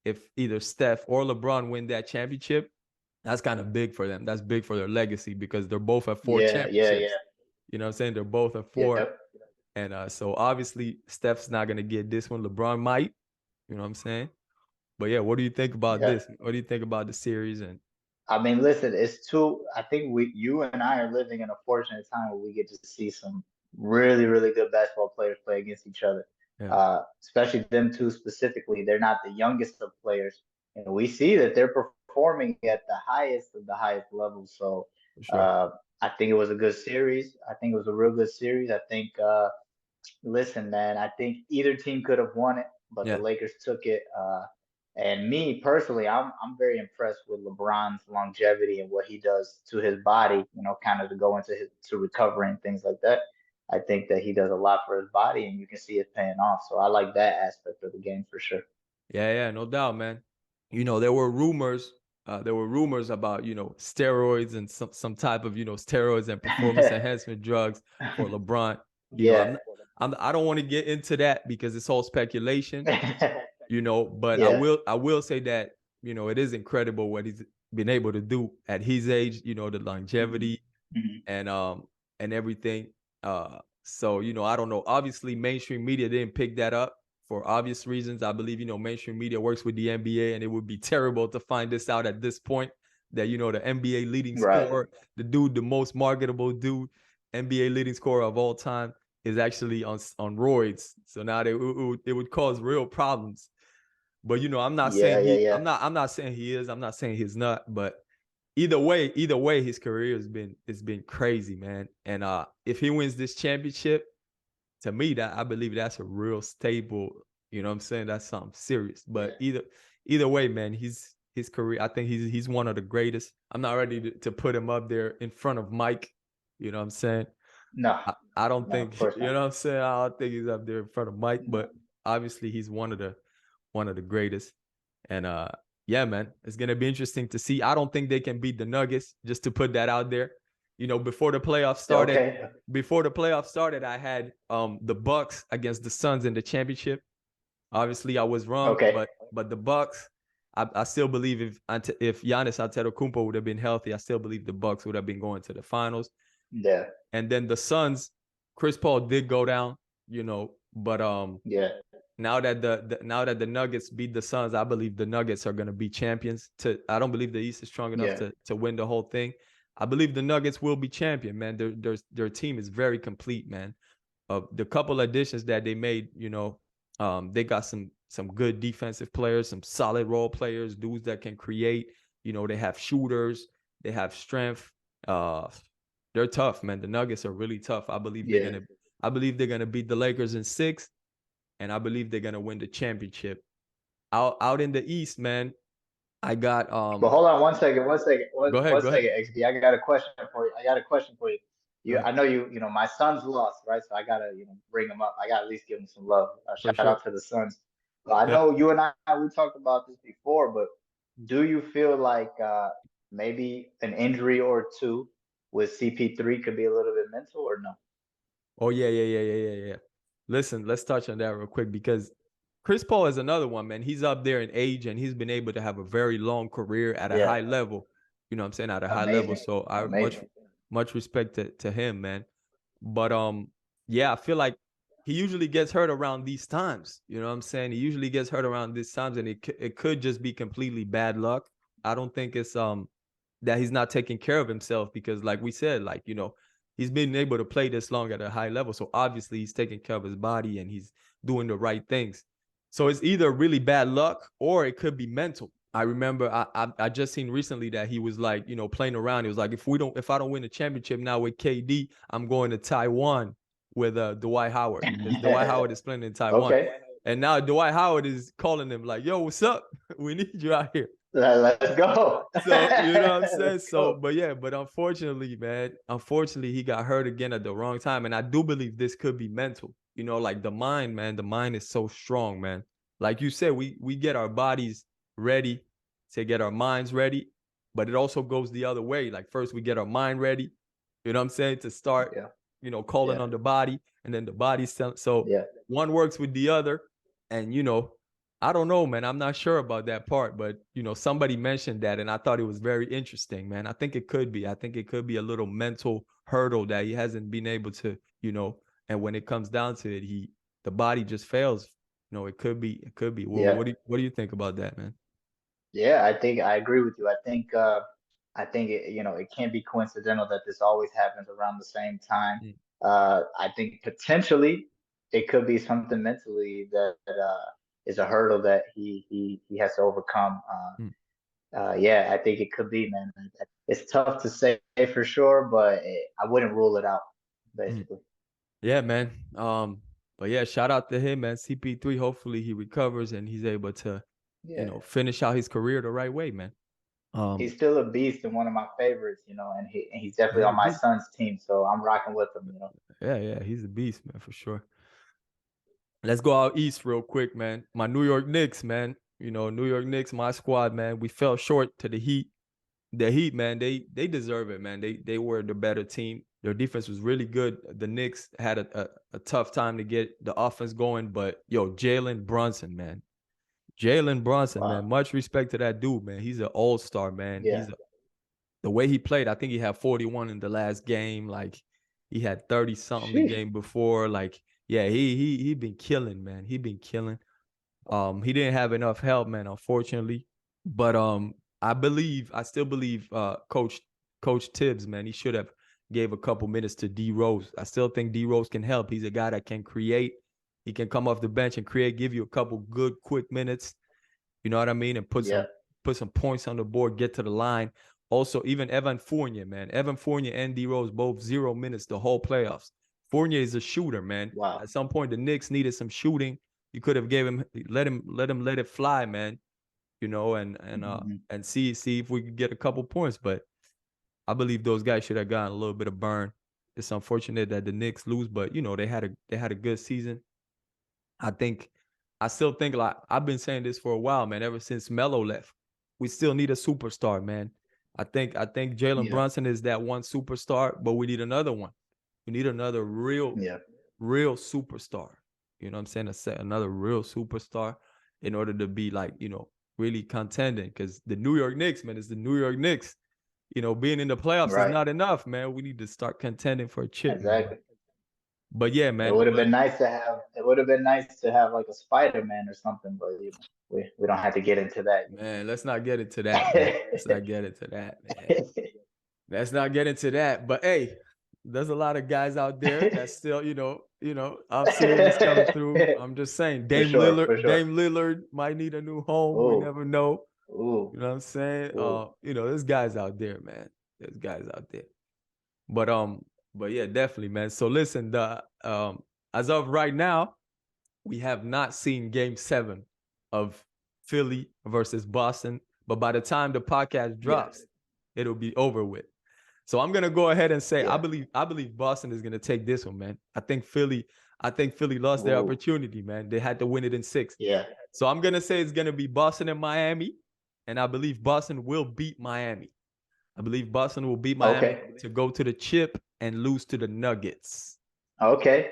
if either Steph or LeBron win that championship, that's kind of big for them. That's big for their legacy because they're both at 4 championships. You know what I'm saying? They're both at 4. Yep. And so obviously Steph's not going to get this one. LeBron might, you know what I'm saying? But yeah, what do you think about this? What do you think about the series? And I mean, listen, I think you and I are living in a fortunate time where we get to see some really, really good basketball players play against each other. Especially them two specifically. They're not the youngest of players. We see that they're performing at the highest of the highest levels. So I think it was a good series. I think it was a real good series. I think, listen, man, I think either team could have won it, but the Lakers took it. And me personally, I'm very impressed with LeBron's longevity and what he does to his body, kind of to go into to recovery and things like that. I think that he does a lot for his body, and you can see it paying off. So I like that aspect of the game for sure. Yeah, no doubt, man. There were rumors about, steroids and some type of, steroids and performance enhancement drugs for LeBron. I don't want to get into that because it's all speculation. But I will say that, it is incredible what he's been able to do at his age, the longevity and everything. So, I don't know. Obviously, mainstream media didn't pick that up for obvious reasons. I believe, mainstream media works with the NBA, and it would be terrible to find this out at this point that, the NBA leading scorer, the most marketable dude, NBA leading scorer of all time is actually on roids. So now it would cause real problems. But I'm not saying I'm not saying he is. I'm not saying he's not. But either way, his career has been crazy, man. And if he wins this championship, to me, that I believe that's a real stable. You know what I'm saying? That's something serious. But either way, man, his career, I think he's one of the greatest. I'm not ready to put him up there in front of Mike. You know what I'm saying? No, I don't think. You know what I'm saying? I don't think he's up there in front of Mike. But obviously, he's one of the greatest. And yeah, man, it's gonna be interesting to see. I don't think they can beat the Nuggets, just to put that out there. Before the playoffs started, I had the Bucks against the Suns in the championship. Obviously, I was wrong, but the Bucks, I still believe if Giannis Antetokounmpo would have been healthy, I still believe the Bucks would have been going to the finals. Yeah. And then the Suns, Chris Paul did go down, but now that the Nuggets beat the Suns, I believe the Nuggets are going to be champions. I don't believe the East is strong enough to win the whole thing. I believe the Nuggets will be champion, man. Their team is very complete, man. The couple additions that they made, they got some good defensive players, some solid role players, dudes that can create. They have shooters, they have strength. They're tough, man. The Nuggets are really tough. I believe they're gonna beat the Lakers in 6, and I believe they're gonna win the championship. Out in the East, man, I got But hold on one second. Go ahead. XB. I got a question for you. I know my Suns lost, right? So I gotta, bring them up. I gotta at least give them some love. Shout out to the Suns. But I know you and I, we talked about this before, but do you feel like maybe an injury or two with CP3 could be a little bit mental or no? Oh, yeah. Listen, let's touch on that real quick, because Chris Paul is another one, man. He's up there in age, and he's been able to have a very long career at a high level. You know what I'm saying? At a high level. So I much respect to him, man. But I feel like he usually gets hurt around these times. You know what I'm saying? He usually gets hurt around these times, and it could just be completely bad luck. I don't think it's that he's not taking care of himself, because like we said, he's been able to play this long at a high level. So obviously he's taking care of his body and he's doing the right things. So it's either really bad luck or it could be mental. I remember I just seen recently that he was like, playing around. He was like, if I don't win the championship now with KD, I'm going to Taiwan with Dwight Howard. Because Dwight Howard is playing in Taiwan. Okay. And now Dwight Howard is calling him like, yo, what's up? We need you out here. Let's go. So, you know what I'm saying? So, but unfortunately, man, he got hurt again at the wrong time. And I do believe this could be mental. Like the mind, man, the mind is so strong, man. Like you said, we get our bodies ready to get our minds ready, but it also goes the other way. Like first we get our mind ready, you know what I'm saying, to start, calling on the body, and then the body's so one works with the other. And, I don't know, man. I'm not sure about that part, but, somebody mentioned that, and I thought it was very interesting, man. I think it could be. I think it could be a little mental hurdle that he hasn't been able to, and when it comes down to it, the body just fails. It could be. Well, what do you think about that, man? Yeah, I think I agree with you. I think it can't be coincidental that this always happens around the same time. I think potentially it could be something mentally that is a hurdle that he has to overcome. I think it could be, man. It's tough to say for sure, but I wouldn't rule it out, basically. Yeah, man. But yeah, shout out to him, man. CP3. Hopefully he recovers and he's able to, finish out his career the right way, man. He's still a beast and one of my favorites, and he's definitely on my son's team, so I'm rocking with him, Yeah, he's a beast, man, for sure. Let's go out east real quick, man. My New York Knicks, man. New York Knicks, my squad, man. We fell short to the Heat. The Heat, man, they deserve it, man. They were the better team. Their defense was really good. The Knicks had a tough time to get the offense going, but Jalen Brunson, man. Man. Much respect to that dude, man. He's an all-star, man. Yeah. The way he played, I think he had 41 in the last game. Like he had 30-something the game before. Like, yeah, he been killing, man. He been killing. He didn't have enough help, man, unfortunately. But I still believe Coach Tibbs, man, he should have gave a couple minutes to D Rose. I still think D Rose can help. He's a guy that can create. He can come off the bench and create, give you a couple good quick minutes. You know what I mean? And put some points on the board, get to the line. Also, even Evan Fournier, man. Evan Fournier and D Rose both 0 minutes the whole playoffs. Fournier is a shooter, man. Wow. At some point, the Knicks needed some shooting. You could have let it fly, man. And see if we could get a couple points. But I believe those guys should have gotten a little bit of burn. It's unfortunate that the Knicks lose, but they had a good season. I still think, like I've been saying this for a while, man. Ever since Melo left, we still need a superstar, man. I think Jalen Brunson is that one superstar, but we need another one. We need another real superstar. You know what I'm saying? Another real superstar in order to be like, really contending. Because the New York Knicks, man, is the New York Knicks. Being in the playoffs is not enough, man. We need to start contending for a chip. Exactly. Man. But yeah, It man. would have been nice to have. It would have been nice to have like a Spider-Man or something, but we don't have to get into that. Man, let's not get into that, man. Let's not get into that, man. Let's not get into that. But hey, there's a lot of guys out there that still, I'm seeing this coming through. I'm just saying, For sure. Dame Lillard might need a new home. We Ooh, never know. ooh, You know what I'm saying? ooh. There's guys out there, man. There's guys out there. But yeah, definitely, man. So listen, as of right now, we have not seen Game 7 of Philly versus Boston. But by the time the podcast drops, it'll be over with. So I'm gonna go ahead and say I believe Boston is gonna take this one, man. I think Philly lost their opportunity, man. They had to win it in 6. Yeah. So I'm gonna say it's gonna be Boston and Miami, and I believe Boston will beat Miami. I believe Boston will beat Miami to go to the chip and lose to the Nuggets. Okay.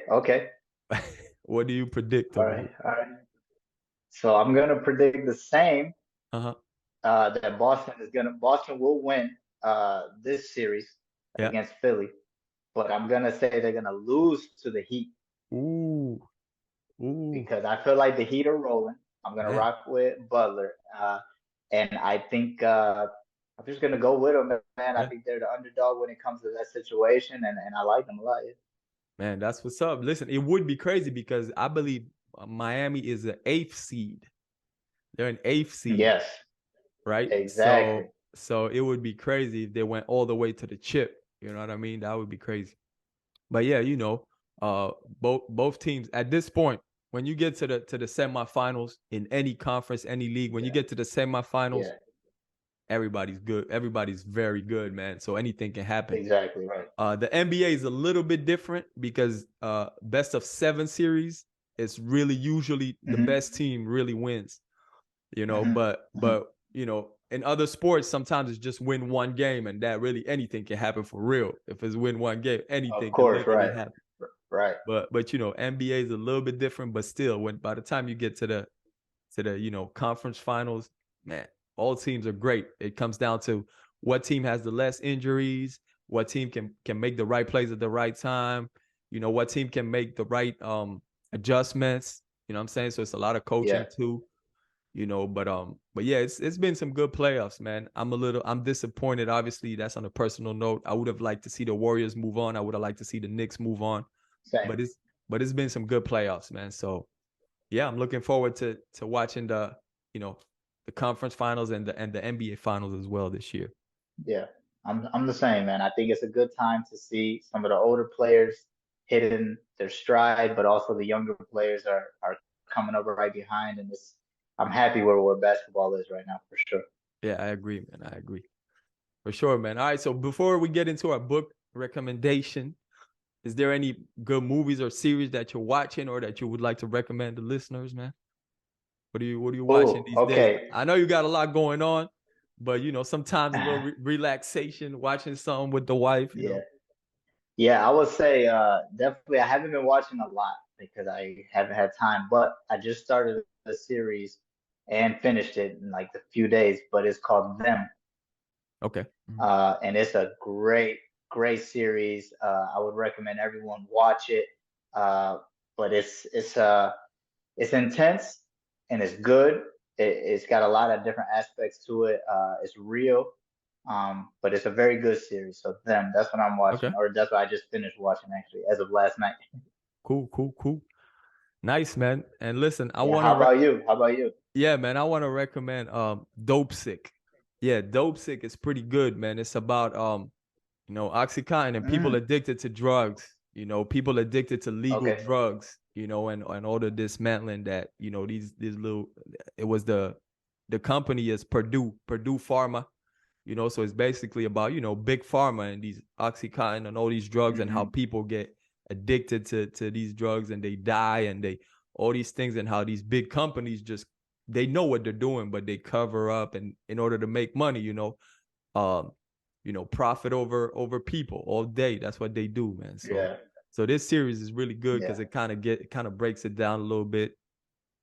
What do you predict? All right. So I'm gonna predict the same. That Boston will win this series against Philly, but I'm gonna say they're gonna lose to the Heat. Ooh. Because I feel like the Heat are rolling. I'm gonna rock with Butler, and I think I'm just gonna go with them, man. I think they're the underdog when it comes to that situation, and I like them a lot. Yeah. Man, that's what's up. Listen, it would be crazy because I believe Miami is an 8th seed. They're an 8th seed. Yes. Right? Exactly. So it would be crazy if they went all the way to the chip. You know what I mean? That would be crazy. But yeah, both teams at this point, when you get to the semifinals in any conference, any league, when you get to the semifinals, everybody's good. Everybody's very good, man. So anything can happen. Exactly right. The NBA is a little bit different because best of 7 series is really usually the best team really wins. But in other sports, sometimes it's just win one game, and that really anything can happen for real. If it's win one game, anything can literally happen. Right. But NBA is a little bit different, but still, by the time you get to the conference finals, man, all teams are great. It comes down to what team has the less injuries, what team can make the right plays at the right time, what team can make the right adjustments. You know what I'm saying? So it's a lot of coaching too. But yeah, it's been some good playoffs, man. I'm disappointed. Obviously, that's on a personal note. I would have liked to see the Warriors move on. I would have liked to see the Knicks move on. Same. But it's been some good playoffs, man. So yeah, I'm looking forward to watching the conference finals and the NBA finals as well this year. Yeah, I'm the same, man. I think it's a good time to see some of the older players hitting their stride, but also the younger players are coming up right behind, and I'm happy where basketball is right now, for sure. Yeah, I agree, man. I agree. For sure, man. All right, so before we get into our book recommendation, is there any good movies or series that you're watching or that you would like to recommend to listeners, man? What are you watching these days? I know you got a lot going on, but sometimes a little relaxation, watching something with the wife. You know? Yeah, I would say definitely. I haven't been watching a lot because I haven't had time, but I just started a series and finished it in like a few days. But it's called Them. Okay. And it's a great series. I would recommend everyone watch it. But it's intense and it's good. It's got a lot of different aspects to it. It's real. But it's a very good series. So Them, that's what I'm watching, or that's what I just finished watching actually as of last night. Cool. Nice, man. And listen, I want to. How about you? Yeah, man, I want to recommend Dope Sick. Yeah, Dope Sick is pretty good, man. It's about Oxycontin and people addicted to drugs. People addicted to legal drugs. And all the dismantling that these little. It was the company is Purdue Pharma. So it's basically about big pharma and these Oxycontin and all these drugs and how people get addicted to these drugs and they die and all these things, and how these big companies they know what they're doing, but they cover up and in order to make money, profit over people all day. That's what they do, man. So this series is really good because it kind of breaks it down a little bit.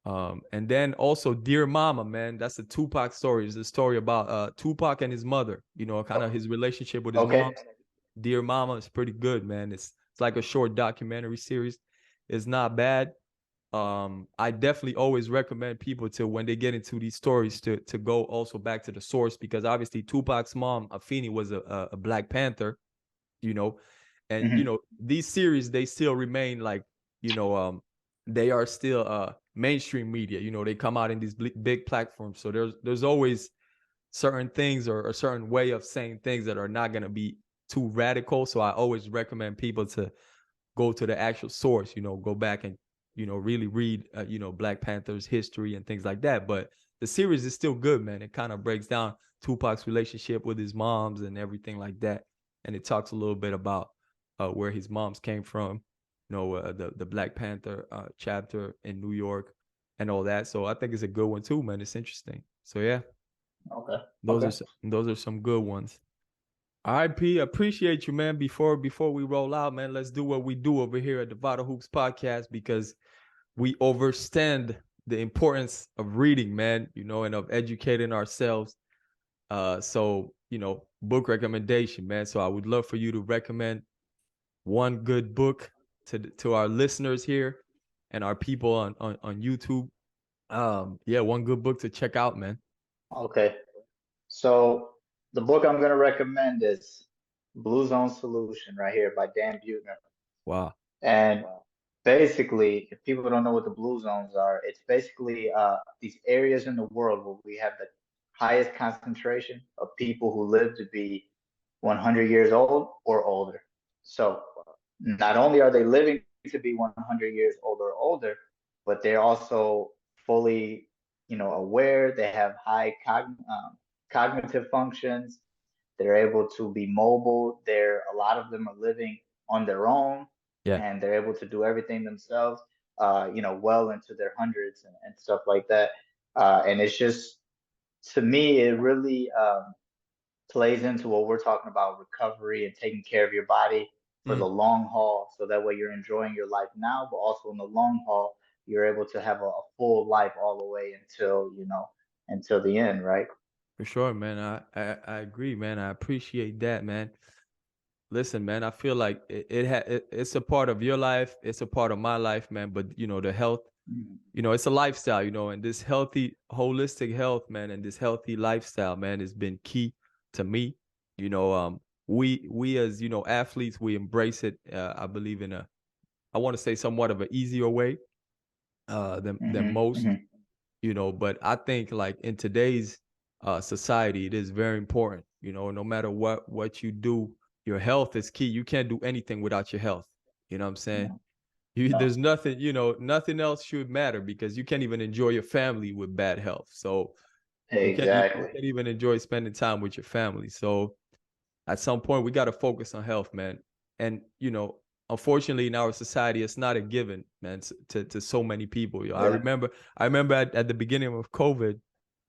And then also Dear Mama, man, that's a Tupac story. It's a story about Tupac and his mother, kind of his relationship with his mom. Dear Mama is pretty good, man. It's It's like a short documentary series. It's not bad. I definitely always recommend people to, when they get into these stories, to go also back to the source, because obviously Tupac's mom, Afeni, was a Black Panther, you know, and Mhm. you know, these series, they still remain like, you know, they are still mainstream media. You know, they come out in these big platforms, so there's always certain things or a certain way of saying things that are not going to be too radical. So I always recommend people to go to the actual source, you know, go back and, you know, really read, you know, Black Panther's history and things like that. But the series is still good, man. It kind of breaks down Tupac's relationship with his moms and everything like that. And it talks a little bit about where his moms came from, you know, the Black Panther chapter in New York and all that. So I think it's a good one too, man. It's interesting. So yeah, Okay. those are some good ones. All right, P, appreciate you, man. Before we roll out, man, let's do what we do over here at the Vital Hoops Podcast, because we overstand the importance of reading, man, you know, and of educating ourselves. So, you know, book recommendation, man. So I would love for you to recommend one good book to our listeners here and our people on YouTube. Yeah, one good book to check out, man. Okay. So the book I'm going to recommend is Blue Zone Solution right here by Dan Buettner. Wow. And basically, if people don't know what the blue zones are, it's basically these areas in the world where we have the highest concentration of people who live to be 100 years old or older. So not only are they living to be 100 years old or older, but they're also fully, aware. They have high cognitive functions. They're able to be mobile. A lot of them are living on their own, Yeah, and they're able to do everything themselves, well into their hundreds and stuff like that. And it's just, to me, it really plays into what we're talking about, recovery and taking care of your body for the long haul. So that way you're enjoying your life now, but also in the long haul, you're able to have a full life all the way until the end, right? for sure, man. I agree, man. I appreciate that, man. Listen, man, I feel like it's a part of your life. It's a part of my life, man. But, you know, the health, Mhm. you know, it's a lifestyle, you know, and this healthy, holistic health, man, and this healthy lifestyle, man, has been key to me. You know, we as, you know, athletes, we embrace it. I believe in I want to say somewhat of an easier way than Mhm. most, Mhm. you know, but I think like in today's society, it is very important, you know, no matter what you do, your health is key. You can't do anything without your health. You know what I'm saying? No, no. There's nothing, you know, nothing else should matter, because you can't even enjoy your family with bad health. So you Exactly. can't even enjoy spending time with your family. So at some point we got to focus on health, man. And, you know, unfortunately in our society, it's not a given, man, to so many people. You know, Yeah. I remember at the beginning of COVID,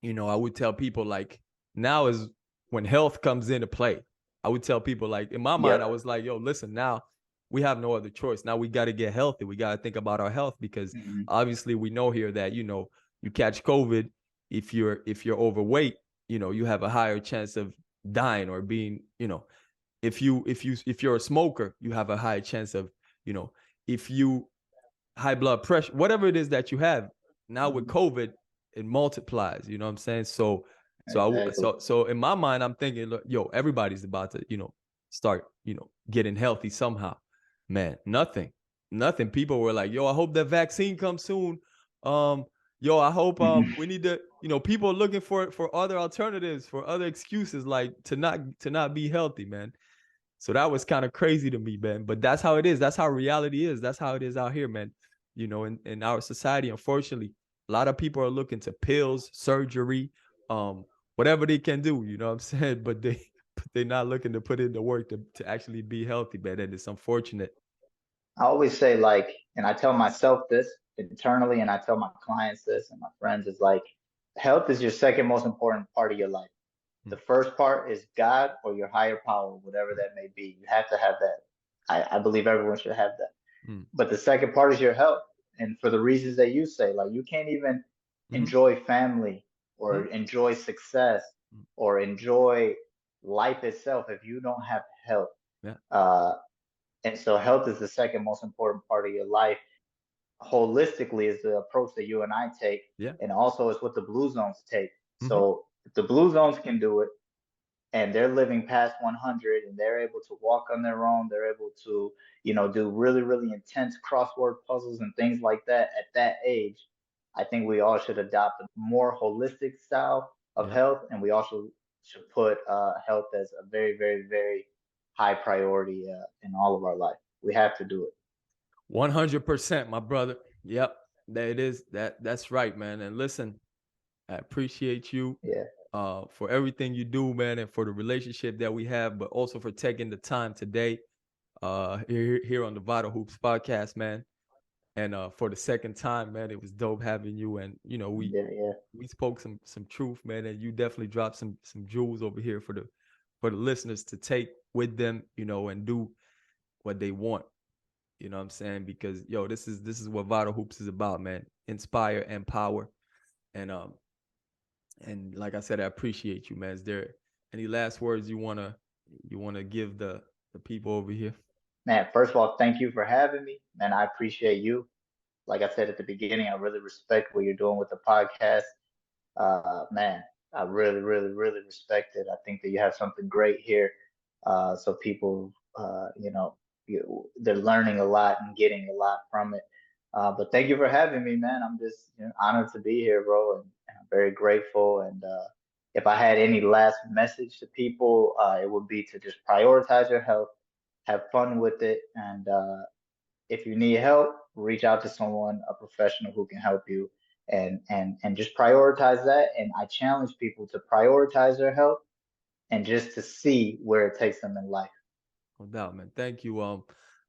you know, I would tell people like, now is when health comes into play. I would tell people, like, in my mind, I Yep. was like, yo, listen, now we have no other choice. Now we got to get healthy. We got to think about our health, because Mhm. obviously we know here that, you know, you catch COVID, if you're overweight, you know, you have a higher chance of dying or being, you know, if you're a smoker, you have a high chance of, you know, if you high blood pressure, whatever it is that you have. Now with Mhm. COVID, it multiplies. You know what I'm saying? Exactly. So in my mind, I'm thinking, look, yo, everybody's about to, you know, start, you know, getting healthy somehow. Man, nothing. People were like, yo, I hope that vaccine comes soon. Um, yo, I hope Mhm. we need to, you know, people are looking for other alternatives, for other excuses, like to not be healthy, man. So that was kind of crazy to me, man. But that's how it is. That's how reality is. That's how it is out here, man. You know, in our society, unfortunately, a lot of people are looking to pills, surgery, um, whatever they can do, you know what I'm saying? But they're not looking to put in the work to actually be healthy, man. And it's unfortunate. I always say, like, and I tell myself this internally, and I tell my clients this and my friends, is like, health is your second most important part of your life. The Mm, first part is God or your higher power, whatever that may be. You have to have that. I believe everyone should have that. mm, But the second part is your health. And for the reasons that you say, like, you can't even mm, enjoy family or mm, enjoy success mm. or enjoy life itself if you don't have health. Yeah. Uh, And so health is the second most important part of your life. Holistically is the approach that you and I take. Yeah. And also it's what the Blue Zones take. Mhm. So if the Blue Zones can do it, and they're living past 100 and they're able to walk on their own, they're able to, do really, really intense crossword puzzles and things like that at that age, I think we all should adopt a more holistic style of Yeah. health. And we also should put health as a very, very, very high priority in all of our life. We have to do it. 100%, my brother. Yep, that it is. That's right, man. And listen, I appreciate you. Yeah. For everything you do, man, and for the relationship that we have, but also for taking the time today here on the Vital Hoops podcast, man. And for the second time, man, it was dope having you. And we spoke some truth, man, and you definitely dropped some jewels over here for the listeners to take with them, and do what they want. You know what I'm saying? Because this is what Vital Hoops is about, man. Inspire, empower, and like I said, I appreciate you, man. Is there any last words you wanna give the people over here? Man, first of all, thank you for having me, man. I appreciate you. Like I said at the beginning, I really respect what you're doing with the podcast. Man, I really, really, really respect it. I think that you have something great here. So people, they're learning a lot and getting a lot from it. But thank you for having me, man. I'm just honored to be here, bro, and I'm very grateful. And if I had any last message to people, it would be to just prioritize your health, have fun with it, and if you need help, reach out to someone, a professional who can help you, and just prioritize that. And I challenge people to prioritize their health and just to see where it takes them in life. No doubt, man. Thank you.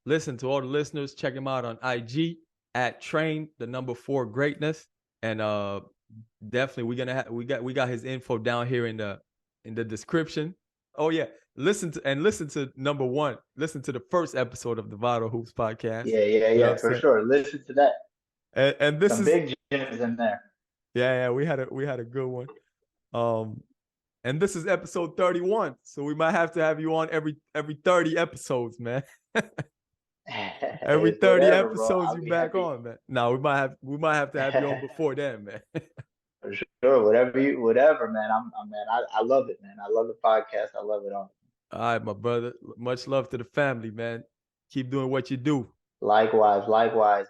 Listen to all the listeners. Check him out on IG at train4 greatness, and definitely we got his info down here in the description. Oh yeah, listen to number one. Listen to the first episode of the Vital Hoops podcast. Yeah, for sure. Listen to that. And this some is big gems in there. Yeah, we had a good one. And this is episode 31, so we might have to have you on every 30 episodes, man. Every 30 episodes you back on, man. No, we might have to have you on before then, man. For sure, whatever, man. I love it, man. I love the podcast. I love it all. All right, my brother. Much love to the family, man. Keep doing what you do. Likewise,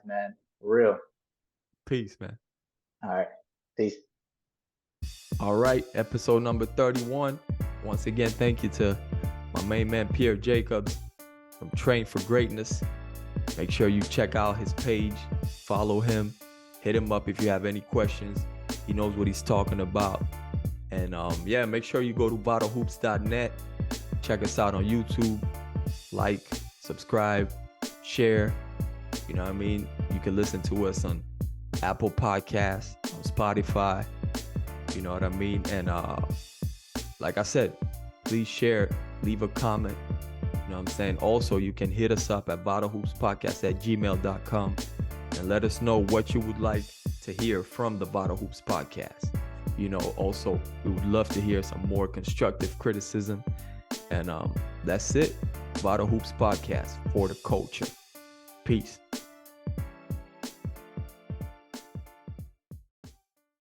man. For real. Peace, man. All right. Peace. All right, episode number 31. Once again, thank you to my main man, Pierre Jacobs from Train for Greatness. Make sure you check out his page, follow him, hit him up if you have any questions. He knows what he's talking about. And make sure you go to VitalHoops.net. Check us out on YouTube. Like, subscribe, share. You know what I mean? You can listen to us on Apple Podcasts, on Spotify. You know what I mean? And like I said, please share, leave a comment. You know what I'm saying? Also, you can hit us up at VitalHoopsPodcast@gmail.com and let us know what you would like to hear from the Vital Hoops podcast. Also, we would love to hear some more constructive criticism. And that's it. Vital Hoops Podcast for the culture. Peace.